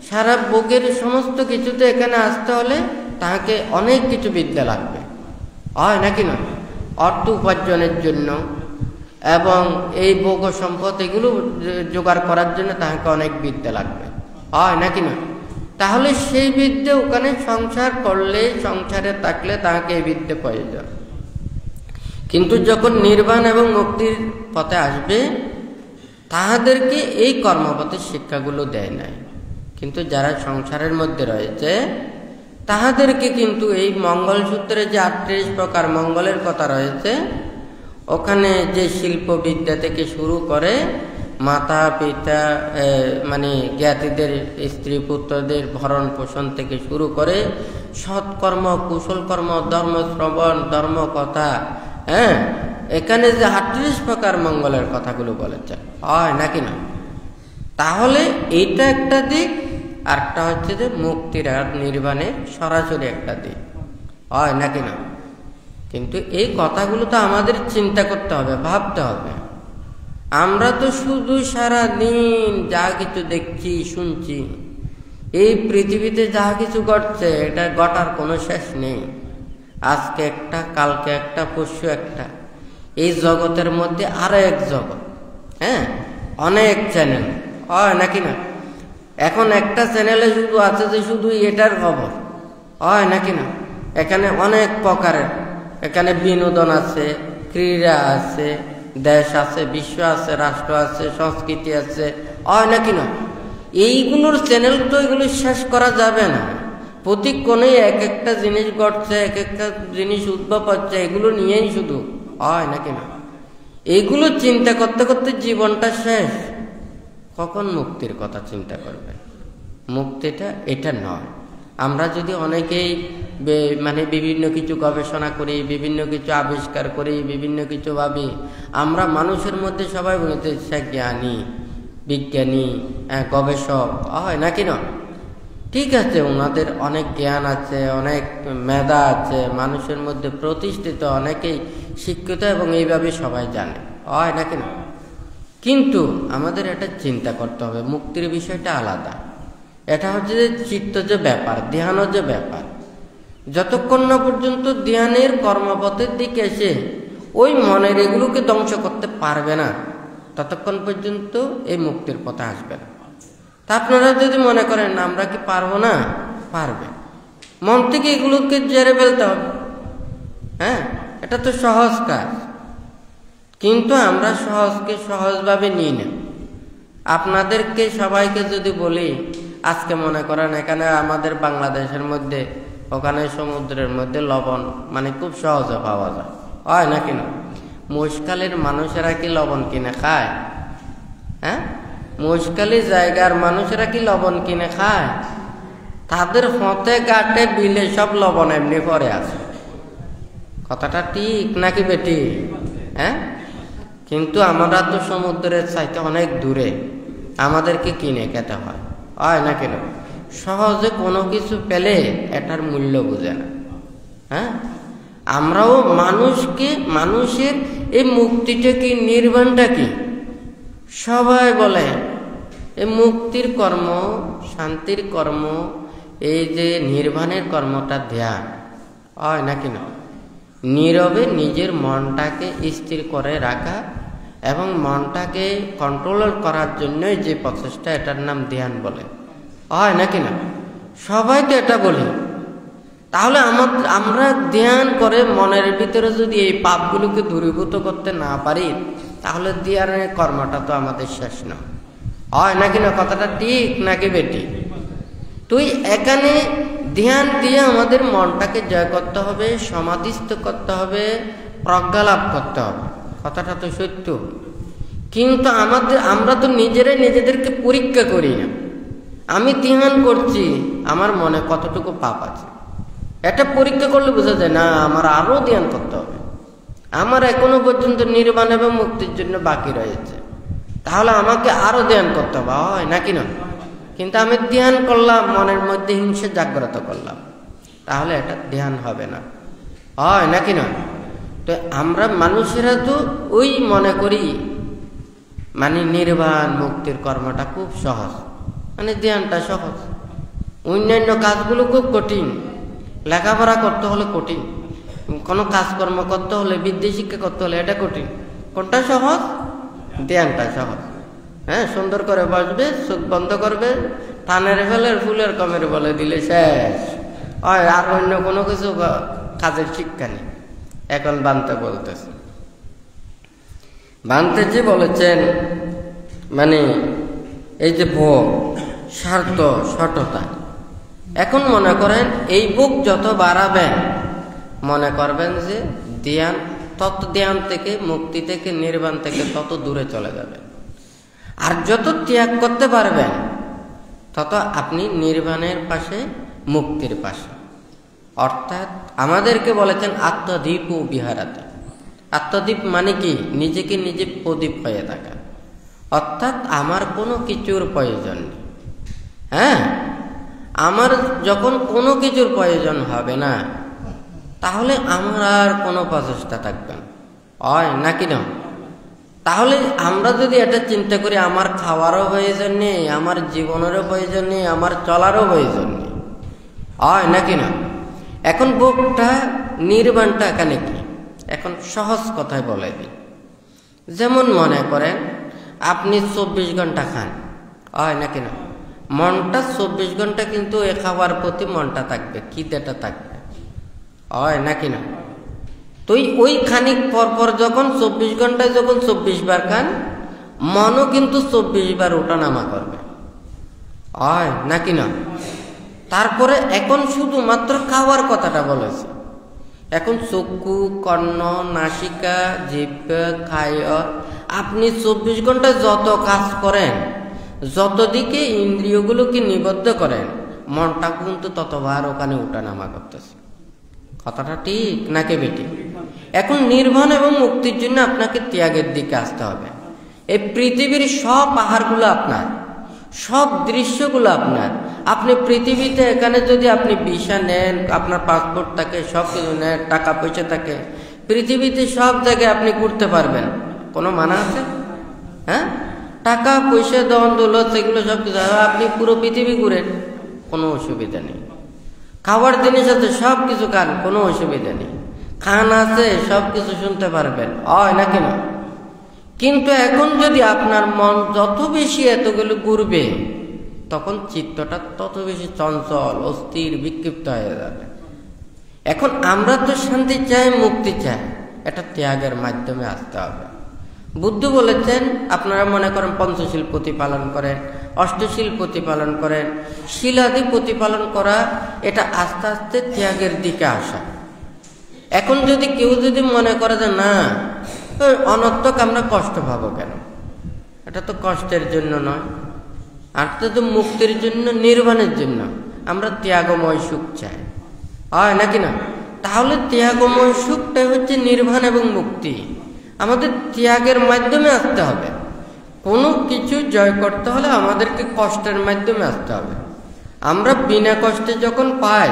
সারা ভোগের সমস্ত কিছুতে এখানে আসতে হলে তাকে অনেক কিছু বিদ্যা লাগবে, হয় নাকি না? অর্থ উপার্জনের জন্য এবং এই ভোগ সম্পদ এগুলো জোগাড় করার জন্য তাহাকে অনেক বিদ্যা লাগবে, হয় নাকি না? তাহলে সেই বিদ্যে ওখানে সংসার করলে, সংসারে থাকলে তাহাকে এই বিদ্যে প্রয়োজন। কিন্তু যখন নির্বাণ এবং মুক্তির পথে আসবে তাহাদেরকে এই কর্মপথের শিক্ষাগুলো দেয় নাই। কিন্তু যারা সংসারের মধ্যে রয়েছে তাহাদেরকে কিন্তু এই মঙ্গলসূত্রে যে 38 প্রকার মঙ্গলের কথা রয়েছে, ওখানে যে শিল্পবিদ্যা থেকে শুরু করে মাতা পিতা মানে জ্ঞাতিদের স্ত্রী পুত্রদের ভরণ পোষণ থেকে শুরু করে সৎকর্ম, কুশল কর্ম, ধর্ম শ্রবণ, ধর্ম কথা, এখানে যে 38 প্রকার মঙ্গলের কথাগুলো বলেছে, হয় নাকি না? তাহলে এইটা একটা দিক, আরটা হচ্ছে যে মুক্তির আর নির্বাণের সরাসরি একটা দিক, হয় নাকি না? কিন্তু এই কথাগুলো তো আমাদের চিন্তা করতে হবে, ভাবতে হবে। আমরা তো শুধু সারা দিন যা কিছু দেখছি শুনছি, এই পৃথিবীতে যা কিছু ঘটছে এটা ঘটার কোনো শেষ নেই। আজকে একটা, কালকে একটা, পরশু একটা, এই জগতের মধ্যে আরো এক জগৎ, অনেক চ্যানেল, হয় নাকি না? এখন একটা চ্যানেলে শুধু আছে যে শুধু এটার খবর, হয় নাকি না? এখানে অনেক প্রকারের, এখানে বিনোদন আছে, ক্রীড়া আছে, দেশ আছে, বিশ্ব আছে, রাষ্ট্র আছে, সংস্কৃতি আছে, হয় নাকি না? এইগুলোর চ্যানেল তো এগুলো শেষ করা যাবে না। প্রতি কোণে এক একটা জিনিস ঘটছে, এক একটা জিনিস উদ্ভব হচ্ছে, এগুলো নিয়েই শুধু, হয় নাকি না? এইগুলো চিন্তা করতে করতে জীবনটা শেষ। কখন মুক্তির কথা চিন্তা করবে? মুক্তিটা এটা নয়। আমরা যদি অনেকেই মানে বিভিন্ন কিছু গবেষণা করি, বিভিন্ন কিছু আবিষ্কার করি, বিভিন্ন কিছু ভাবি, আমরা মানুষের মধ্যে সবাই বলতে সে জ্ঞানী, বিজ্ঞানী, গবেষক, হয় নাকি না? ঠিক আছে, ওনাদের অনেক জ্ঞান আছে, অনেক মেধা আছে, মানুষের মধ্যে প্রতিষ্ঠিত, অনেকেই শিক্ষিত এবং এইভাবে সবাই জানে, হয় নাকি না? কিন্তু আমাদের এটা চিন্তা করতে হবে, মুক্তির বিষয়টা আলাদা। এটা হচ্ছে যে চিত্তজ ব্যাপার, ধ্যানজ ব্যাপার। যতক্ষণ না পর্যন্ত ধ্যানের কর্মপথের দিকে এসে ওই মনের এগুলোকে ধ্বংস করতে পারবে না, ততক্ষণ পর্যন্ত এই মুক্তির পথে আসবে না। তা আপনারা যদি মনে করেন আমরা কি পারবো না, পারবে। মন থেকে এগুলোকে জেরে ফেলতে হবে, এটা তো সহজ কাজ। কিন্তু আমরা সহজকে সহজভাবে নিই না। আপনাদেরকে সবাইকে যদি বলি, আজকে মনে করেন এখানে আমাদের বাংলাদেশের মধ্যে, ওখানে সমুদ্রের মধ্যে লবণ মানে খুব সহজে পাওয়া যায়, হয় নাকি না? মহেশখালীর মানুষেরা কি লবণ কিনে খায়? মহেশখালী জায়গার মানুষেরা কি লবণ কিনে খায়? তাদের হতে ঘাটে বিলে সব লবণ এমনি পরে আছে। কথাটা ঠিক নাকি বেটি? কিন্তু আমরা তো সমুদ্রের চাইতে অনেক দূরে, আমাদেরকে কিনে খেতে হয়, হয় নাকি না? সহজে কোনো কিছু পেলে এটার মূল্য বুঝে না। আমরাও মানুষের এই মুক্তিটা কি, নির্বাণটা কি, সবাই বলে এই মুক্তির কর্ম, শান্তির কর্ম, এই যে নির্বাণের কর্মটা ধ্যান, হয় নাকি না? নীরবে নিজের মনটাকে স্থির করে রাখা এবং মনটাকে কন্ট্রোল করার জন্যই যে প্রচেষ্টা, এটার নাম ধ্যান বলে, হয় নাকি না? সবাই তো এটা বলি। তাহলে আমরা ধ্যান করে মনের ভিতরে যদি এই পাপগুলোকে দূরীভূত করতে না পারি, তাহলে ধ্যানের কর্মটা তো আমাদের শেষ না, হয় নাকি না? কথাটা ঠিক নাকি বেটি? তুই এখানে ধ্যান দিয়ে আমাদের মনটাকে জয় করতে হবে, সমাধিস্থ করতে হবে, প্রজ্ঞা লাভ করতে হবে, কথাটা তো সত্য। কিন্তু আমরা তো নিজেদেরকে পরীক্ষা করি না। আমি ধ্যান করছি, আমার মনে কতটুকু পাপ আছে, এটা পরীক্ষা করলে বোঝা যায় না। আমার আরো ধ্যান করতে হবে, আমার এখনো পর্যন্ত নির্বাণ এবং মুক্তির জন্য বাকি রয়েছে, তাহলে আমাকে আরো ধ্যান করতে হবে, হয় নাকি না? কিন্তু আমি ধ্যান করলাম, মনের মধ্যে হিংসা জাগ্রত করলাম, তাহলে এটা ধ্যান হবে না, হয় নাকি না? তো আমরা মানুষেরা তো ওই মনে করি মানে নির্বাণ মুক্তির কর্মটা খুব সহজ, মানে ধ্যানটা সহজ, অন্যান্য কাজগুলো খুব কঠিন, লেখাপড়া করতে হলে কঠিন, কোনো কাজকর্ম করতে হলে, বিদ্যা শিক্ষা করতে হলে এটা কঠিন। কোনটা সহজ? ধ্যানটা সহজ। হ্যাঁ, সুন্দর করে বসবে, চোখ বন্ধ করবে, টানের ফেলে ফুলের কমের বলে দিলে শেষ। আর অন্য কোনো কিছু কাজের শিক্ষা নেই। এখন বানতে বলতেছে, বানতেজি বলেছেন মানে এই যে ভোগ, স্বার্থ, সততা। এখন মনে করেন এই ভোগ যত বাড়াবেন, মনে করবেন যে ধ্যান, তত ধ্যান থেকে, মুক্তি থেকে, নির্বাণ থেকে তত দূরে চলে যাবেন। আর যত ত্যাগ করতে পারবেন, তত আপনি নির্বাণের পাশে, মুক্তির পাশে। অর্থাৎ আমাদেরকে বলেছেন আত্মদীপ ও বিহারাতে। আত্মদীপ মানে কি? নিজেকে নিজে প্রদীপ হয়ে থাকা। অর্থাৎ আমার কোনো কিছুর প্রয়োজন নেই। হ্যাঁ, আমার যখন কোনো কিছুর প্রয়োজন হবে না, তাহলে আমার আর কোনো প্রচেষ্টা থাকবে না, হয় নাকি না? তাহলে আমরা যদি এটা চিন্তা করি, আমার খাওয়ারও প্রয়োজন নেই, আমার জীবনেরও প্রয়োজন নেই, আমার চলারও প্রয়োজন নেই, হয় নাকি না? এখন ভোগটা, নির্বাণটা এখানে কি? এখন সহজ কথায় বলে দিই। যেমন মনে করেন আপনি 24 ঘন্টা খান, হয় নাকি না? মনটা 24 ঘন্টা কিন্তু এ খাবার প্রতি মনটা থাকবে, খিদেটা থাকবে, হয় নাকি না? তো ওই খানিক পরপর যখন 24 ঘন্টায় যখন 24 বার খান, মনও কিন্তু 24 বার ওঠানামা করবে, হয় নাকি না? তারপরে এখন শুধুমাত্র খাওয়ার কথাটা বলেছি। এখন চক্ষু, কর্ণ, নাসিকা, জিহ্বা, কায়, আপনি 24 ঘন্টায় যত কাজ করেন, যত দিকে ইন্দ্রিয়গুলোকে নিবদ্ধ করেন, মনটা কিন্তু ততবার ওখানে ওঠানামা করতেছে। কথাটা ঠিক নাকি বেটি? এখন নির্বাণ এবং মুক্তির জন্য আপনাকে ত্যাগের দিকে আসতে হবে। এই পৃথিবীর সব পাহাড়গুলো আপনার, সব দৃশ্যগুলো আপনার। আপনি পৃথিবীতে এখানে যদি আপনি ভিসা নেন, আপনার পাসপোর্ট থাকে, সব কিছু নেন, টাকা পয়সা থাকে, পৃথিবীতে সব জায়গায় আপনি ঘুরতে পারবেন, কোনো মানা আছে? হ্যাঁ, টাকা পয়সা, দন দৌলত, সেগুলো সব কিছু আপনি পুরো পৃথিবী ঘুরেন, কোনো অসুবিধা নেই। খাবার জিনিস আছে, সব কিছু খান, কোনো অসুবিধা নেই। খান আছে, সব কিছু শুনতে পারবেন, হয় নাকি না? কিন্তু এখন যদি আপনার মন যত বেশি এতগুলো ঘুরবে, তখন চিত্তটা তত বেশি চঞ্চল, অস্থির, বিক্ষিপ্ত হয়ে যাবে। এখন আমরা তো শান্তি চাই, মুক্তি চাই, এটা ত্যাগের মাধ্যমে আসতে হবে। বুদ্ধ বলেছেন, আপনারা মনে করেন পঞ্চশীল প্রতিপালন করেন, অষ্টশীল প্রতিপালন করেন, শিলাদি প্রতিপালন করা, এটা আস্তে আস্তে ত্যাগের দিকে আসা। এখন যদি কেউ যদি মনে করে যে না, অনর্থক আমরা কষ্ট পাবো কেন, এটা তো কষ্টের জন্য নয়, আর তো মুক্তির জন্য, নির্বাণের জন্য আমরা ত্যাগময় সুখ চাই, হয় নাকি না? তাহলে ত্যাগময় সুখটাই হচ্ছে নির্বাণ এবং মুক্তি। আমাদের ত্যাগের মাধ্যমে আসতে হবে। কোনো কিছু জয় করতে হলে আমাদেরকে কষ্টের মাধ্যমে আসতে হবে। আমরা বিনা কষ্টে যখন পাই,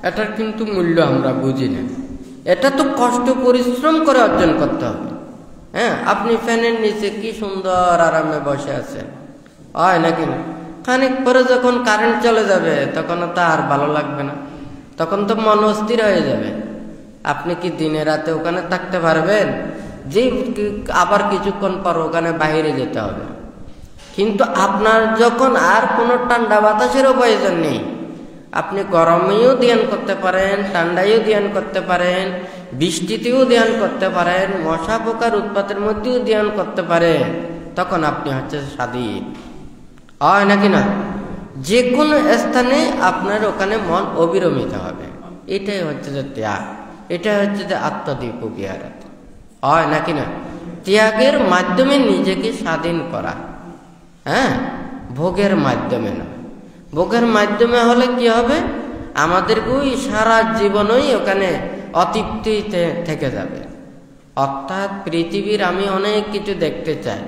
এটার কিন্তু মূল্য আমরা বুঝি না। এটা তো কষ্ট, পরিশ্রম করে অর্জন করতে হবে। হ্যাঁ, আপনি ফ্যানের নিচে কি সুন্দর আরামে বসে আছেন, হয় নাকি না? খানিক পরে যখন কারেন্ট চলে যাবে, তখন তো আর ভালো লাগবে না, তখন তো মন অস্থির হয়ে যাবে। আপনি কি দিনে রাতে ওখানে থাকতে পারবেন? যে আবার কিছুক্ষণ পর ওখানে বাইরে যেতে হবে। কিন্তু আপনার যখন আর কোনো ঠান্ডা বাতাসেরও প্রয়োজন নেই, আপনি গরমেও ধ্যান করতে পারেন, ঠান্ডায়ও ধ্যান করতে পারেন, বৃষ্টিতেও ধ্যান করতে পারেন, মশা পোকার উৎপাতের মধ্যেও ধ্যান করতে পারেন, তখন আপনি হচ্ছে স্বাধীন, হয় নাকি না? যে কোনো স্থানে আপনার ওখানে মন অবিরমিত হবে। এটাই হচ্ছে যে ত্যাগ, এটা হচ্ছে যে আত্মদীপ বিহারাত, হয় নাকি না? ত্যাগের মাধ্যমে নিজেকে স্বাধীন করা, হ্যাঁ, ভোগের মাধ্যমে না। ভোগের মাধ্যমে হলে কি হবে? আমাদেরকে ওই সারা জীবনই ওখানে অতৃপ্তি থেকে যাবে। অর্থাৎ পৃথিবীর আমি অনেক কিছু দেখতে চাই,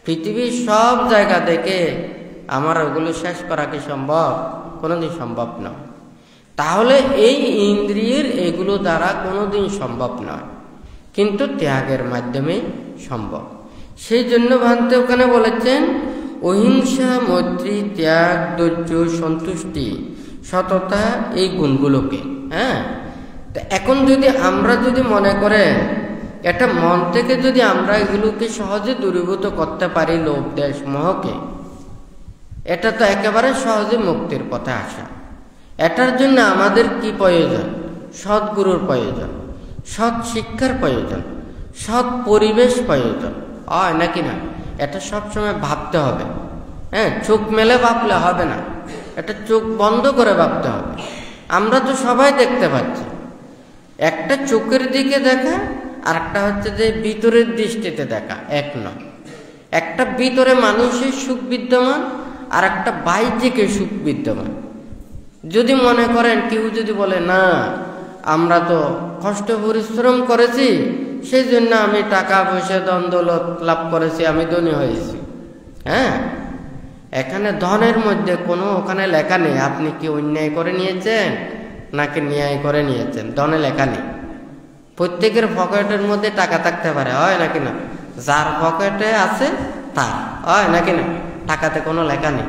পৃথিবীর সব জায়গা দেখে আমার ওগুলো শেষ করা কি সম্ভব? কোনোদিন সম্ভব নয়। তাহলে এই ইন্দ্রিয়ের এগুলো দ্বারা কোনোদিন সম্ভব নয়, কিন্তু ত্যাগের মাধ্যমে সম্ভব। সেই জন্য ভান্তে ওখানে বলেছেন অহিংসা, মৈত্রী, ত্যাগ, ধৈর্য, সন্তুষ্টি, সততা, এই গুণগুলোকে, হ্যাঁ, তো এখন যদি আমরা মনে করেন এটা মন থেকে যদি আমরা এগুলোকে সহজে দূরীভূত করতে পারি, লোভ দেশ মোহকে, এটা তো একেবারে সহজে মুক্তির পথে আসা। এটার জন্য আমাদের কি প্রয়োজন? সদ্গুরুর প্রয়োজন, সৎ শিক্ষার প্রয়োজন, সৎ পরিবেশ প্রয়োজন, হয় নাকি না? এটা সবসময় ভাবতে হবে। হ্যাঁ, চোখ মেলে ভাবলে হবে না, এটা চোখ বন্ধ করে ভাবতে হবে। আমরা তো সবাই দেখতে পাচ্ছি, একটা চোখের দিকে দেখা আর একটা হচ্ছে যে ভিতরের দৃষ্টিতে দেখা এক নয়। একটা ভিতরে মানুষের সুখ বিদ্যমান আর একটা বাহ্যিকের সুখ বিদ্যমান। যদি মনে করেন কেউ যদি বলে না আমরা তো কষ্ট পরিশ্রম করেছি, সেই জন্য আমি টাকা পয়সা ধন দৌলত লাভ করেছি, আমি ধনী হয়েছি। হ্যাঁ, এখানে ধনের মধ্যে কোনো ওখানে লেখা নেই আপনি কি অন্যায় করে নিয়েছেন নাকি ন্যায় করে নিয়েছেন, ধনে লেখা নেই। প্রত্যেকের পকেটের মধ্যে টাকা থাকতে পারে, হয় নাকি না? যার পকেটে আছে তার, হয় নাকি না? টাকাতে কোনো লেখা নেই।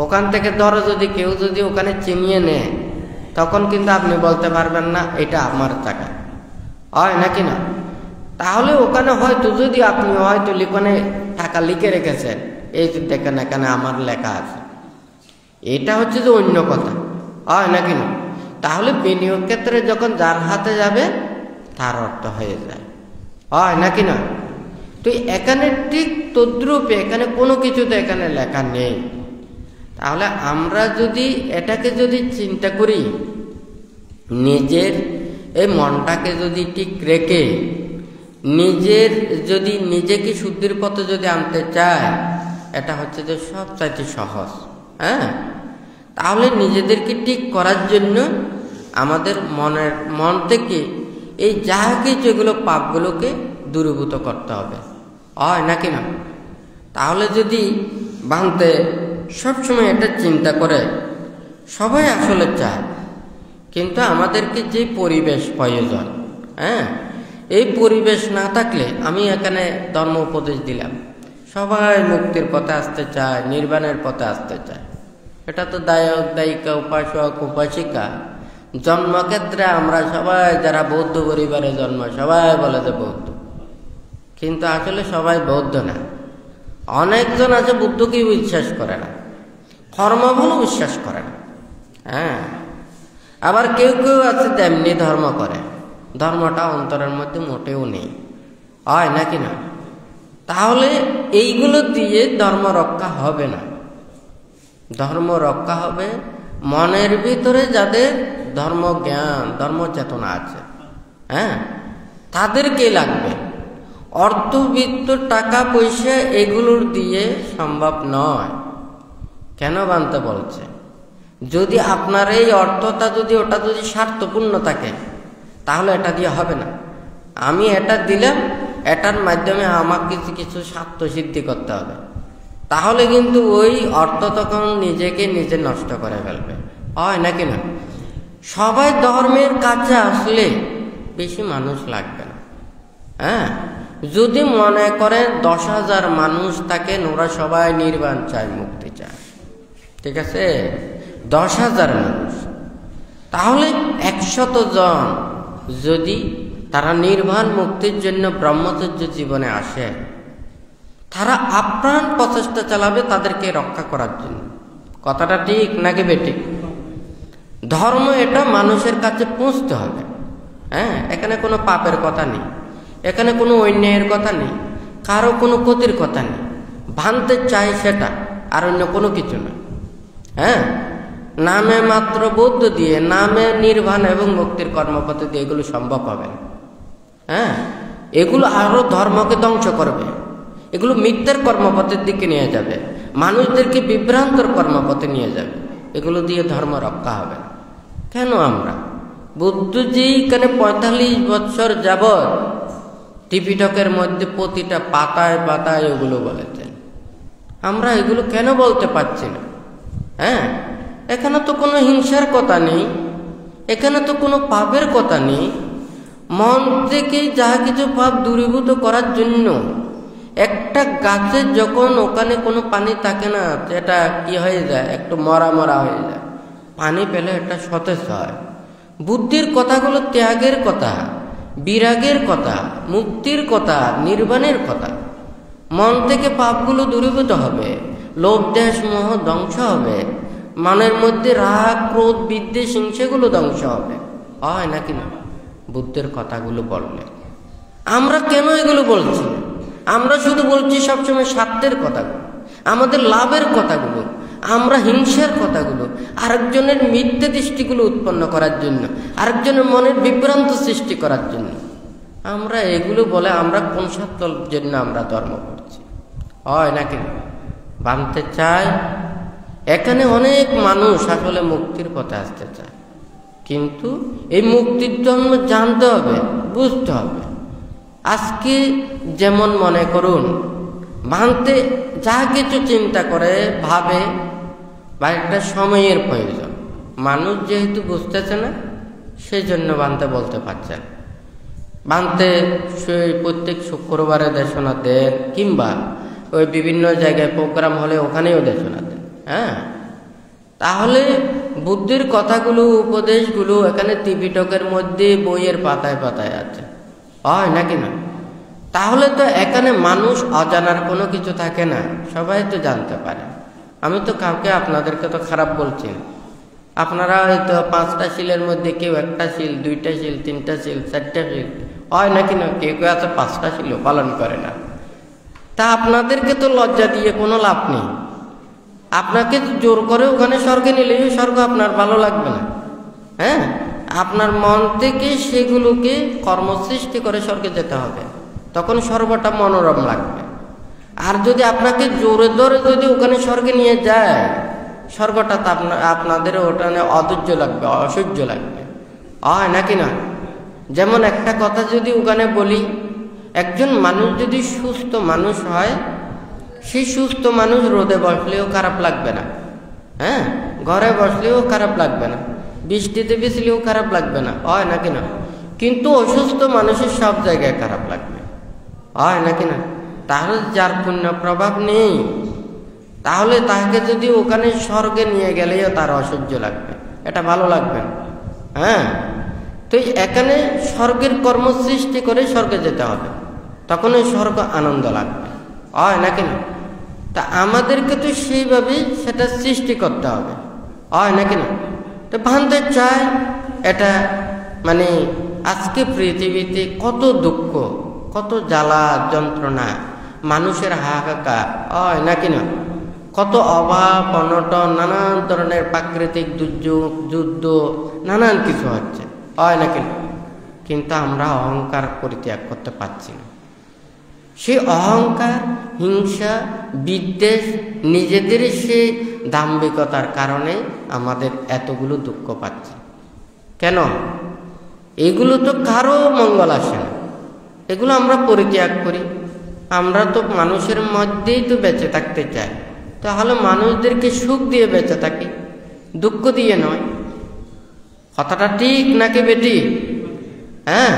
ওখান থেকে ধরো যদি কেউ যদি ওখানে চিনিয়ে নেয়, তখন কিন্তু আপনি বলতে পারবেন না এটা আমার টাকা, হয় নাকি না? তাহলে ওখানে হয়তো যদি আপনি হয়তো লিখনে টাকা লিখে রেখেছেন, এই যে দেখেন এখানে আমার লেখা আছে, এটা হচ্ছে যে অন্য কথা, হয় নাকি না? তাহলে বিনিয়োগ ক্ষেত্রে যখন যার হাতে যাবে তার অর্থ হয়ে যায়, হয় নাকি না? তো এখানে ঠিক তদ্রূপে এখানে কোনো কিছুতে এখানে লেখা নেই। তাহলে আমরা যদি এটাকে যদি চিন্তা করি, নিজের এই মনটাকে যদি ঠিক রেখে নিজের যদি নিজেকে শুদ্ধির পথে যদি আনতে চায়, এটা হচ্ছে যে সবচাইতে সহজ। হ্যাঁ, তাহলে নিজেদেরকে ঠিক করার জন্য আমাদের মন থেকে এই যা কিছু এগুলো পাপগুলোকে দূরীভূত করতে হবে, হয় নাকি না? তাহলে যদি ভাঙতে সবসময় এটা চিন্তা করে, সবাই আসলে চায়, কিন্তু আমাদেরকে যে পরিবেশ প্রয়োজন, হ্যাঁ, এই পরিবেশ না থাকলে, আমি এখানে ধর্ম উপদেশ দিলাম, সবাই মুক্তির পথে আসতে চায়, নির্বাণের পথে আসতে চায়। এটা তো দায়ক দায়িকা উপাসক উপাসিকা জন্মক্ষেত্রে আমরা সবাই যারা বৌদ্ধ পরিবারে জন্ম, সবাই বলে যে বৌদ্ধ, কিন্তু আসলে সবাই বৌদ্ধ না। অনেকজন আছে বুদ্ধকেই বিশ্বাস করে না, কর্মফলও বিশ্বাস করে না। হ্যাঁ, আবার কেউ কেউ আছে তেমনি ধর্ম করে, ধর্মটা অন্তরের মধ্যে মোটেও নেই, হয় নাকি না? তাহলে এইগুলো দিয়ে ধর্ম রক্ষা হবে না। ধর্ম রক্ষা হবে মনের ভিতরে যাদের ধর্ম জ্ঞান ধর্ম চেতনা আছে, হ্যাঁ, তাদেরকে লাগবে। অর্থবিত্ত টাকা পয়সা এগুলোর দিয়ে সম্ভব নয়। কেন বানতে বলছে? যদি আপনার এই অর্থটা যদি ওটা যদি স্বার্থপূর্ণ থাকে, তাহলে এটা দিয়ে হবে না। আমি এটা দিলাম, এটার মাধ্যমে আমাকে কিছু কিছু স্বার্থ সিদ্ধি করতে হবে, তাহলে কিন্তু ওই অর্থ তখন নিজেকে নিজে নষ্ট করে ফেলবে, হয় নাকি না? সবাই ধর্মের কাছে আসলে বেশি মানুষ লাগবে না। হ্যাঁ, যদি মনে করেন 10,000 মানুষ থাকেন, ওরা সবাই নির্বাণ চায়, মুক্তি চায়, ঠিক আছে, 10,000 মানুষ, তাহলে 100 জন যদি তারা নির্বাণ মুক্তির জন্য ব্রহ্মচর্য জীবনে আসে, তারা আপ্রাণ প্রচেষ্টা চালাবে তাদেরকে রক্ষা করার জন্য। কথাটা ঠিক নাকি বেঠিক? ধর্ম এটা মানুষের কাছে পৌঁছতে হবে। হ্যাঁ, এখানে কোনো পাপের কথা নেই, এখানে কোনো অন্যায়ের কথা নেই, কারো কোনো ক্ষতির কথা নেই। ভাঙতে চাই সেটা, আর অন্য কোনো কিছু না। হ্যাঁ, নামে মাত্র বৌদ্ধ দিয়ে, নামে নির্বাণ এবং মুক্তির কর্মপথে দিয়ে এগুলো সম্ভব হবে না। হ্যাঁ, এগুলো আরো ধর্মকে ধ্বংস করবে, এগুলো মিথ্যার কর্মপথের দিকে নিয়ে যাবে, মানুষদেরকে বিভ্রান্তর কর্মপথে নিয়ে যাবে। এগুলো দিয়ে ধর্ম রক্ষা হবে না। কেন আমরা বুদ্ধজি এখানে 45 বছর যাবৎ ত্রিপিটকের মধ্যে প্রতিটা পাতায় পাতায় এগুলো বলেছেন, আমরা এগুলো কেন বলতে পারছি না? হ্যাঁ, এখানে তো কোনো হিংসার কথা নেই, এখানে তো কোনো পাপের কথা নেই। মন থেকে যা কিছু পাপ দূরীভূত করার জন্য একটা গাছের যখন ওখানে কোনো পানি থাকে না, সেটা কি হয়ে যায়, একটু মরা মরা হয়ে যায়, পানি পেলে এটা সতেজ হয়। বুদ্ধির কথাগুলো ত্যাগের কথা, বিরাগের কথা, মুক্তির কথা, নির্বাণের কথা। মন থেকে পাপগুলো দূরীভূত হবে, লোভ দেশ মোহ ধ্বংস হবে, মনের মধ্যে রাগ ক্রোধ বিদ্বেষ হিংসেগুলো ধ্বংস হবে। হয় নাকি না? বুদ্ধের কথাগুলো বললে আমরা কেন এগুলো বলছি? আমরা শুধু বলছি সবসময় স্বার্থের কথাগুলো, আমাদের লাভের কথাগুলো, আমরা হিংসার কথাগুলো, আরেকজনের মিথ্যে দৃষ্টিগুলো উৎপন্ন করার জন্য, আরেকজনের মনের বিভ্রান্ত সৃষ্টি করার জন্য আমরা এগুলো বলে আমরা কোন স্বার্থের জন্য আমরা ধর্ম করছি? হয় নাকি? ভাবতে চাই এখানে অনেক মানুষ আসলে মুক্তির পথে আসতে চায়, কিন্তু এই মুক্তির জন্য জানতে হবে, বুঝতে হবে। আজকে যেমন মনে করুন ভাঙতে যা কিছু চিন্তা করে ভাবে বা একটা সময়ের প্রয়োজন, মানুষ যেহেতু বুঝতেছে না সেই জন্য বানতে বলতে পারছে না। বানতে প্রত্যেক শুক্রবারে দেশনা দেন, কিংবা ওই বিভিন্ন জায়গায় প্রোগ্রাম হলে ওখানেও দেশনা দেন। হ্যাঁ, তাহলে বুদ্ধির কথাগুলো উপদেশগুলো এখানে ত্রিপিটকের মধ্যে বইয়ের পাতায় পাতায় আছে। হয় নাকি না? তাহলে তো এখানে মানুষ অজানার কোনো কিছু থাকে না, সবাই তো জানতে পারে। আমি তো কাউকে আপনাদেরকে তো খারাপ বলছি না। আপনারা হয়তো 5টা শিলের মধ্যে কেউ 1টা শিল, 2টা শিল, 3টা শিল, 4টা শিল, হয় নাকি না? কেউ কেউ আছে 5টা শিলও পালন করে না। তা আপনাদেরকে তো লজ্জা দিয়ে কোনো লাভ নেই। আপনাকে জোর করে ওখানে স্বর্গে নিলে স্বর্গ আপনার ভালো লাগবে না। হ্যাঁ, আপনার মন থেকে সেগুলোকে কর্মসৃষ্টি করে স্বর্গে যেতে হবে, তখন স্বর্গটা মনোরম লাগবে। আর যদি আপনাকে জোরে ধরে যদি ওখানে স্বর্গে নিয়ে যায়, স্বর্গটা তো আপনাদের ওখানে অধৈর্য লাগবে, অসহ্য লাগবে। হয় নাকি না? যেমন একটা কথা যদি ওখানে বলি, একজন মানুষ যদি সুস্থ মানুষ হয়, সেই সুস্থ মানুষ রোদে বসলেও খারাপ লাগবে না। হ্যাঁ, ঘরে বসলেও খারাপ লাগবে না, বৃষ্টিতে ভিজলেও খারাপ লাগবে না। হয় নাকি না? কিন্তু অসুস্থ মানুষের সব জায়গায় খারাপ লাগবে। হয় নাকি না? তাহলে যার পুণ্য প্রভাব নেই, তাহলে তাকে যদি ওখানে স্বর্গে নিয়ে গেলেও তার অসহ্য লাগবে, এটা ভালো লাগবে না। হ্যাঁ, তো এখানে স্বর্গের কর্ম সৃষ্টি করে স্বর্গে যেতে হবে, তখন ওই স্বর্গ আনন্দ লাগবে। হয় নাকি না? তা আমাদেরকে তো সেইভাবে সেটা সৃষ্টি করতে হবে। হয় নাকি না? তো ভাবতে চাই এটা মানে আজকে পৃথিবীতে কত দুঃখ, কত জ্বালা যন্ত্রণা, মানুষের হাহাকার। হয় নাকি না? কত অভাব অনটন, নানান ধরনের প্রাকৃতিক দুর্যোগ, যুদ্ধ, নানান কিছু হচ্ছে। হয় নাকি না? কিন্তু আমরা অহংকার পরিত্যাগ করতে পারছি না। সেই অহংকার, হিংসা, বিদ্বেষ, নিজেদের সেই দাম্ভিকতার কারণে আমাদের এতগুলো দুঃখ পাচ্ছি। কেন? এগুলো তো কারো মঙ্গল আসে না, এগুলো আমরা পরিত্যাগ করি। আমরা তো মানুষের মধ্যেই তো বেঁচে থাকতে চাই, তাহলে মানুষদেরকে সুখ দিয়ে বেঁচে থাকি, দুঃখ দিয়ে নয়। কথাটা ঠিক নাকি বেটি? হ্যাঁ,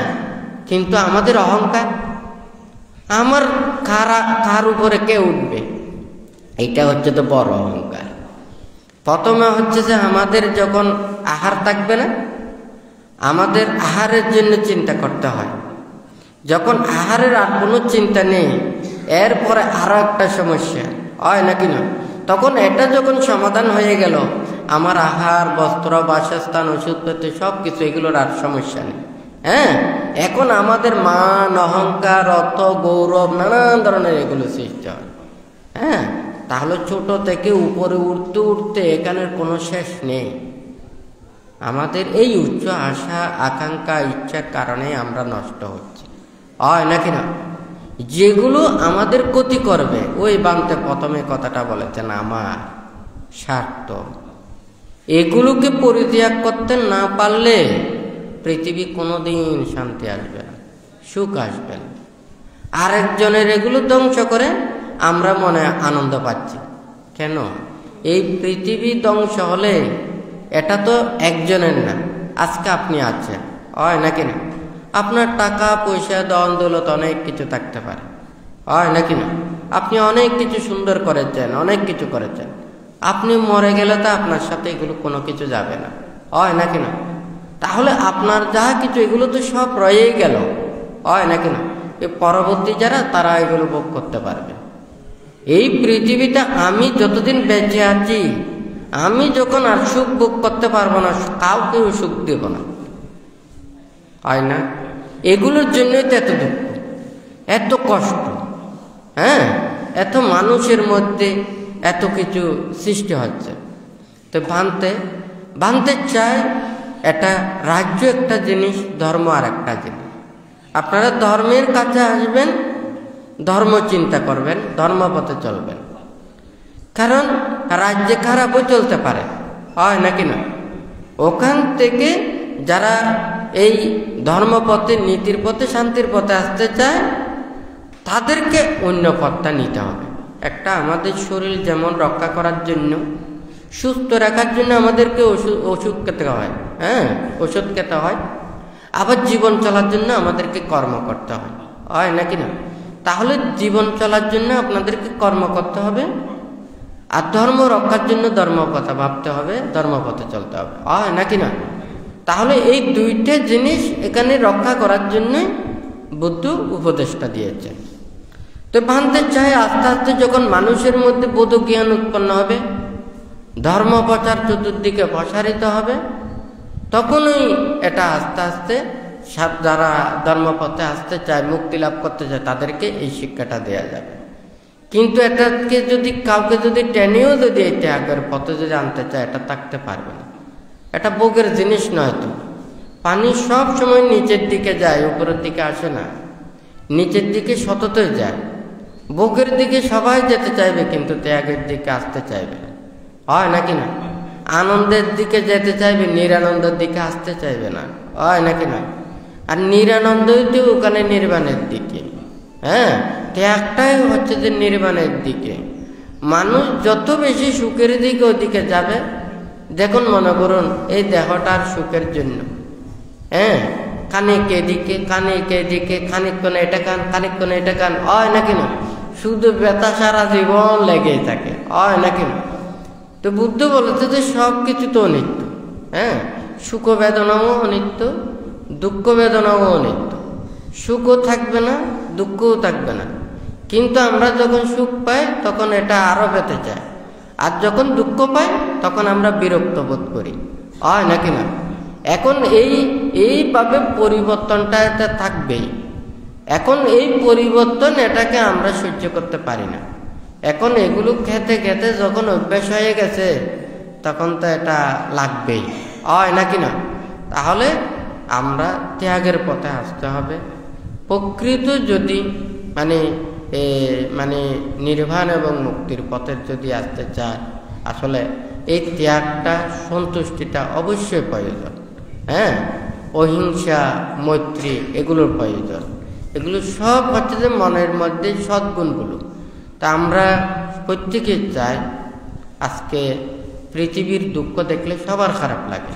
কিন্তু আমাদের অহংকার, আমার কার উপরে কে উঠবে, এইটা হচ্ছে তো বড় অহংকার। প্রথমে হচ্ছে যে আমাদের যখন আহার থাকবে না, আমাদের আহারের জন্য চিন্তা করতে হয়। যখন আহারের আর কোনো চিন্তা নেই, এরপরে আরো একটা সমস্যা। হয় নাকি না? তখন এটা যখন সমাধান হয়ে গেল, আমার আহার, বস্ত্র, বাসস্থান, ওষুধপত্র সব কিছু, এগুলোর আর সমস্যা নেই। হ্যাঁ, এখন আমাদের মান, অহংকার, অর্থ, গৌরব, নানান ধরনের এগুলো সৃষ্টি হয়। হ্যাঁ, তাহলে ছোট থেকে উপরে উঠতে উঠতে এখানের কোনো শেষ নেই। আমাদের এই উচ্চ আশা, আকাঙ্ক্ষা, ইচ্ছার কারণে আমরা নষ্ট হচ্ছি। হয় নাকি না? যেগুলো আমাদের ক্ষতি করবে, ওই বানতে প্রথমে কথাটা বলেছেন, আমার স্বার্থ, এগুলোকে পরিত্যাগ করতে না পারলে পৃথিবী কোনোদিন শান্তি আসবে না, সুখ আসবে না। আরেকজনের এগুলো ধ্বংস করে আমরা মনে আনন্দ পাচ্ছি। কেন? এই পৃথিবী ধ্বংস হলে এটা তো একজনের না, আজকে আপনি আছেন। হয় নাকি না? আপনার টাকা পয়সা, ধন দৌলত অনেক কিছু থাকতে পারে। হয় নাকি না? আপনি অনেক কিছু সুন্দর করেছেন, অনেক কিছু করেছেন, আপনি মরে গেলে তো আপনার সাথে এগুলো কোনো কিছু যাবে না। হয় নাকি না? তাহলে আপনার যা কিছু এগুলো তো সব রয়েই গেল, হয় নাকি না? এই পরবর্তী যারা তারা এগুলো ভোগ করতে পারবে। এই পৃথিবীটা আমি যতদিন বেঁচে আছি, আমি যখন আর সুখ ভোগ করতে পারবো না, কাউকেও সুখ দেব না, হয় না? এগুলোর জন্যই তো এত দুঃখ, এত কষ্ট, হ্যাঁ, এত মানুষের মধ্যে এত কিছু সৃষ্টি হচ্ছে। তো বানতে চাই এটা রাজ্য একটা জিনিস, ধর্ম আর একটা জিনিস। আপনারা ধর্মের কাছে আসবেন, ধর্ম চিন্তা করবেন, ধর্মপথে চলবেন। কারণ রাজ্যে খারাপও চলতে পারে, হয় নাকি না? ওখান থেকে যারা এই ধর্মপথে, নীতির পথে, শান্তির পথে আসতে চায় তাদেরকে অন্য পথটা নিতে হবে। একটা আমাদের শরীর যেমন রক্ষা করার জন্য, সুস্থ রাখার জন্য আমাদেরকে ওষুধ খেতে হয়, হ্যাঁ, ওষুধ খেতে হয়। আবার জীবন চলার জন্য আমাদেরকে কর্ম করতে হয়, হয় নাকি না? তাহলে জীবন চলার জন্য আপনাদেরকে কর্ম করতে হবে, আর ধর্ম রক্ষার জন্য ধর্মপথে ভাবতে হবে, ধর্মপথে চলতে হবে, হয় নাকি না? তাহলে এই দুইটা জিনিস এখানে রক্ষা করার জন্যই বুদ্ধ উপদেশটা দিয়েছেন। তো ভাবতে চাই আস্তে আস্তে যখন মানুষের মধ্যে বোধ জ্ঞান উৎপন্ন হবে, ধর্ম প্রচার চতুর্দিকে প্রসারিত হবে, তখনই এটা আস্তে আস্তে যারা ধর্মপথে আসতে চায়, মুক্তি লাভ করতে চায়, তাদেরকে এই শিক্ষাটা দেওয়া যাবে। কিন্তু এটাকে যদি কাউকে যদি টেনেও যদি এই ত্যাগের পথে যদি আনতে চায়, এটা থাকতে পারবে না। এটা ভোগের জিনিস নয়। তো পানি সব সময় নিচের দিকে যায়, উপরের দিকে আসে না, নিচের দিকে সততই যায়। ভোগের দিকে সবাই যেতে চাইবে, কিন্তু ত্যাগের দিকে আসতে চাইবে, হয় নাকি না? আনন্দের দিকে যেতে চাইবে, নিরানন্দের দিকে আসতে চাইবে না, হয় নাকি না? আর নিরানন্দই তো ওখানে নির্বাণের দিকে, হ্যাঁ, ত্যাগটাই হচ্ছে যে নির্বাণের দিকে। মানুষ যত বেশি সুখের দিকে ওদিকে যাবে, দেখুন মনে করুন এই দেহটার সুখের জন্য, হ্যাঁ, খানিক এদিকে খানিক এদিকে, খানিকক্ষণ এটা খান, খানিকক্ষণ এটা খান, হয় নাকি না? শুধু ব্যথা সারা জীবন লেগেই থাকে, হয় নাকি না? তো বুদ্ধ বলেছে যে সব কিছু তো অনিত্য, হ্যাঁ, সুখ বেদনাও অনিত্য, দুঃখ বেদনাও অনিত্য। সুখও থাকবে না, দুঃখও থাকবে না। কিন্তু আমরা যখন সুখ পাই তখন এটা আরো পেতে চাই, আর যখন দুঃখ পাই তখন আমরা বিরক্ত বোধ করি, হয় নাকি না? এখন এইভাবে পরিবর্তনটা এটা থাকবেই। এখন এই পরিবর্তন এটাকে আমরা সহ্য করতে পারি না। এখন এগুলো খেতে খেতে যখন অভ্যাস হয়ে গেছে, তখন তো এটা লাগবেই, হয় নাকি না? তাহলে আমরা ত্যাগের পথে আসতে হবে। প্রকৃত যদি মানে নির্বাণ এবং মুক্তির পথের যদি আসতে চায়, আসলে এই ত্যাগটা, সন্তুষ্টিটা অবশ্যই প্রয়োজন, হ্যাঁ, অহিংসা, মৈত্রী এগুলোর প্রয়োজন। এগুলো সব হচ্ছে যে মনের মধ্যে সদ্গুণগুলো। তা আমরা প্রত্যেকে চাই, আজকে পৃথিবীর দুঃখ দেখলে সবার খারাপ লাগে,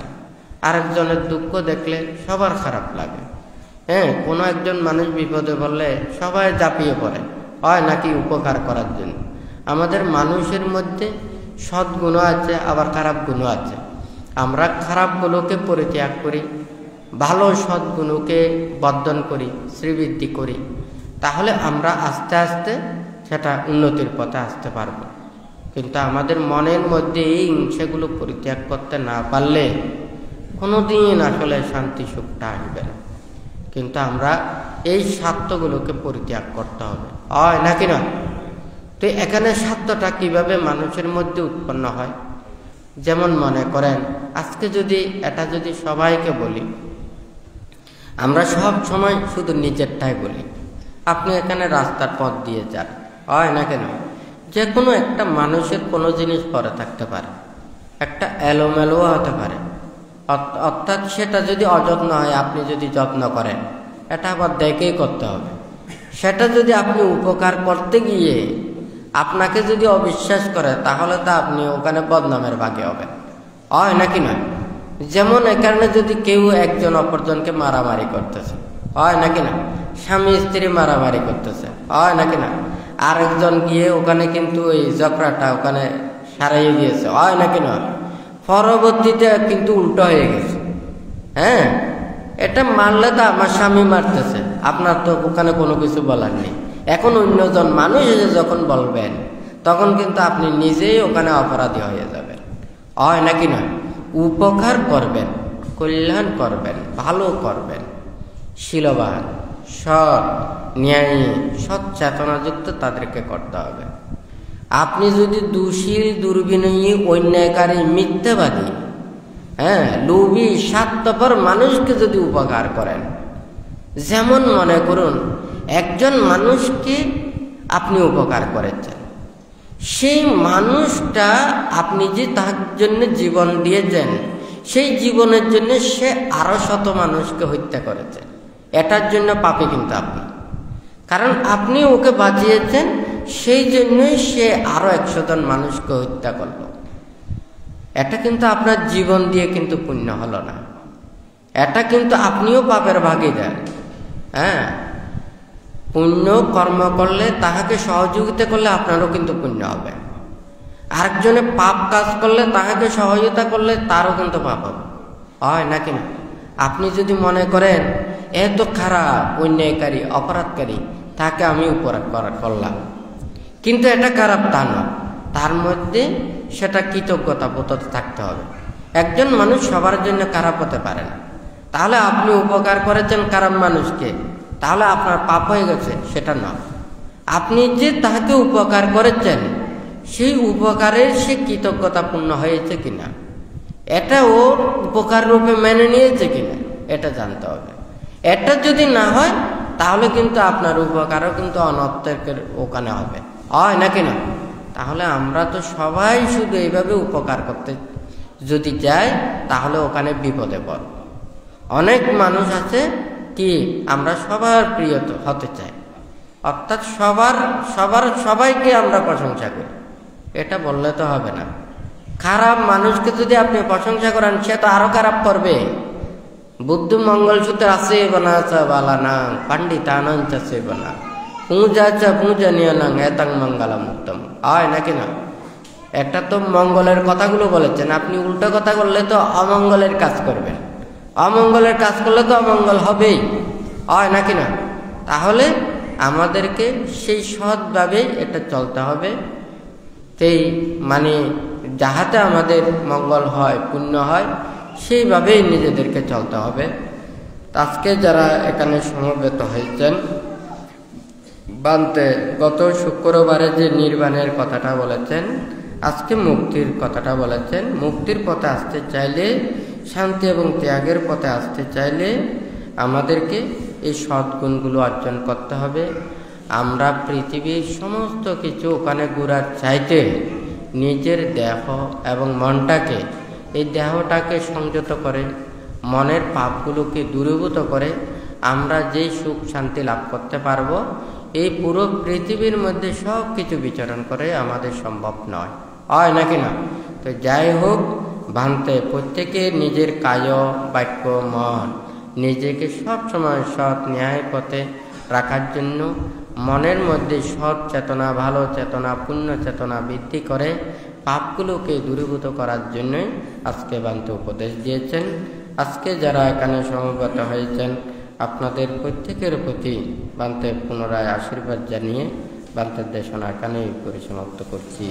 আরেকজনের দুঃখ দেখলে সবার খারাপ লাগে, হ্যাঁ, কোনো একজন মানুষ বিপদে পড়লে সবাই ঝাঁপিয়ে পড়ে, হয় নাকি উপকার করার জন্য। আমাদের মানুষের মধ্যে সদ্গুণও আছে, আবার খারাপ গুণও আছে। আমরা খারাপগুলোকে পরিত্যাগ করি, ভালো সদ্গুণকে বর্ধন করি, শ্রীবৃদ্ধি করি, তাহলে আমরা আস্তে আস্তে সেটা উন্নতির পথে আসতে পারবো। কিন্তু আমাদের মনের মধ্যে এই হিংসাগুলো পরিত্যাগ করতে না পারলে কোনোদিন আসলে শান্তি সুখটা আসবে না। কিন্তু আমরা এই স্বার্থগুলোকে পরিত্যাগ করতে হবে, হয় নাকি না? তো এখানে স্বার্থটা কিভাবে মানুষের মধ্যে উৎপন্ন হয়? যেমন মনে করেন আজকে এটা যদি সবাইকে বলি, আমরা সব সময় শুধু নিজেরটাই বলি। আপনি এখানে রাস্তার পথ দিয়ে যান, হয় না কেন? যে কোনো একটা মানুষের কোনো জিনিস পরে থাকতে পারে, একটা এলোমেলোও হতে পারে, অর্থাৎ সেটা যদি অযত্ন হয়, আপনি যদি যত্ন করেন, এটা আবার দেখেই করতে হবে। সেটা যদি আপনি উপকার করতে গিয়ে আপনাকে যদি অবিশ্বাস করে, তাহলে তো আপনি ওখানে বদনামের ভাগে হবেন, হয় নাকি নয়? যেমন এখানে যদি কেউ একজন অপরজনকে মারামারি করতেছে, হয় নাকি না? স্বামী স্ত্রী মারামারি করতেছে, হয় নাকি না? আরেকজন গিয়ে ওখানে কিন্তু ওই ঝগড়াটা ওখানে সারাইয়ে দিয়েছে, হয় নাকি না? পরবর্তীতে কিন্তু উল্টো হয়ে গেছে, হ্যাঁ, এটা মারলে তো আমার স্বামী মারতেছে, আপনার তো ওখানে কোনো কিছু বলার নেই। এখন অন্যজন মানুষ এসে যখন বলবেন, তখন কিন্তু আপনি নিজেই ওখানে অপরাধী হয়ে যাবেন। হয় নাকি না? উপকার করবেন, কল্যাণ করবেন, ভালো করবেন, শীলবান, সৎ, ন্যায়ী, সৎ চেতনাযুক্ত তাদেরকে করতে হবে। আপনি যদি দুশীল, দুর্বিনয়ী, অন্যায়কারী, মিথ্যাবাদী, হ্যাঁ, লোভী, স্বার্থপর মানুষকে যদি উপকার করেন, যেমন মনে করুন একজন মানুষকে আপনি উপকার করেছেন, সেই মানুষটা আপনি যে তার জন্য জীবন দিয়েছেন, সেই জীবনের জন্য সে আরো শত মানুষকে হত্যা করেছে। এটার জন্য পাপী কিন্তু আপনি, কারণ আপনি ওকে বাঁচিয়েছেন, সেই জন্যই সে আরো 100 জন মানুষকে হত্যা করলো। এটা কিন্তু আপনার জীবন দিয়ে কিন্তু পুণ্য হলো না, এটা কিন্তু আপনিও পাপের ভাগীদার। হ্যাঁ, পুণ্য কর্ম করলে, তাহাকে সহযোগিতা করলে আপনারও কিন্তু পুণ্য হবে। আরেকজনে পাপ কাজ করলে, তাহাকে সহযোগিতা করলে তারও কিন্তু পাপ হবে। হয় নাকি না? আপনি যদি মনে করেন এত খারাপ, অন্যায়কারী, অপরাধকারী, তাকে আমি উপকার করলাম, কিন্তু এটা খারাপ তা না, তার মধ্যে সেটা কৃতজ্ঞতা বোধ থাকতে হবে। একজন মানুষ সবার জন্য খারাপ হতে পারে না। তাহলে আপনি উপকার করেছেন খারাপ মানুষকে, তাহলে আপনার পাপ হয়ে গেছে সেটা না। আপনি যে তাকে উপকার করেছেন, সেই উপকারের সে কৃতজ্ঞতাপূর্ণ হয়েছে কিনা, এটা ওর উপকার রূপে মেনে নিয়েছে কিনা, এটা জানতে হবে। এটা যদি না হয়, তাহলে কিন্তু আপনার উপকারও কিন্তু অনর্থকের ওখানে হবে। হয় নাকি না? তাহলে আমরা তো সবাই শুধু এইভাবে উপকার করতে যদি যাই, তাহলে ওখানে বিপদে পড়ব। অনেক মানুষ আছে কি, আমরা সবার প্রিয় হতে চাই, অর্থাৎ সবাইকে আমরা প্রশংসা করি। এটা বললে তো হবে না। খারাপ মানুষকে যদি আপনি প্রশংসা করেন, সে তো আরো খারাপ করবে। বুদ্ধ মঙ্গলসূত্র আছে বানা বালা না পণ্ডিতানন্দ আছে বানা পূজা পূজনীয় নাং এতাং মঙ্গলম উত্তম। হয় নাকি না? একটা তো মঙ্গলের কথাগুলো বলেছেন, আপনি উল্টো কথা করলে তো অমঙ্গলের কাজ করবেন, অমঙ্গলের কাজ করলে তো অমঙ্গল হবেই। হয় নাকি না? তাহলে আমাদেরকে সেই সৎভাবে এটা চলতে হবে, সেই মানে যাহাতে আমাদের মঙ্গল হয়, পুণ্য হয়, সেইভাবেই নিজেদেরকে চলতে হবে। আজকে যারা এখানে সমবেত হয়েছেন, বান্তে গত শুক্রবারে যে নির্বাণের কথাটা বলেছেন, আজকে মুক্তির কথাটা বলেছেন। মুক্তির পথে আসতে চাইলে, শান্তি এবং ত্যাগের পথে আসতে চাইলে আমাদেরকে এই সদ্গুণগুলো অর্জন করতে হবে। আমরা পৃথিবীর সমস্ত কিছু ওখানে ঘোরার চাইতে নিজের দেহ এবং মনটাকে, এই দেহটাকে সংযত করে, মনের পাপগুলোকে দূরীভূত করে আমরা যেই সুখ শান্তি লাভ করতে পারবো, এই পুরো পৃথিবীর মধ্যে সব কিছু বিচরণ করে আমাদের সম্ভব নয়। হয় নাকি না? তো যাই হোক, ভান্তে প্রত্যেকে নিজের কায়, বাক্য, মন নিজেকে সবসময় সৎ ন্যায় পথে রাখার জন্য মনের মধ্যে সৎ চেতনা, ভালো চেতনা, পুণ্য চেতনা বৃদ্ধি করে পাপগুলোকে দূরীভূত করার জন্যই আজকে বান্তে উপদেশ দিয়েছেন। আজকে যারা এখানে সমবেত হয়েছেন, আপনাদের প্রত্যেকের প্রতি বান্তে পুনরায় আশীর্বাদ জানিয়ে বান্তের দেশনা এখানেই পরিসমাপ্ত করছি।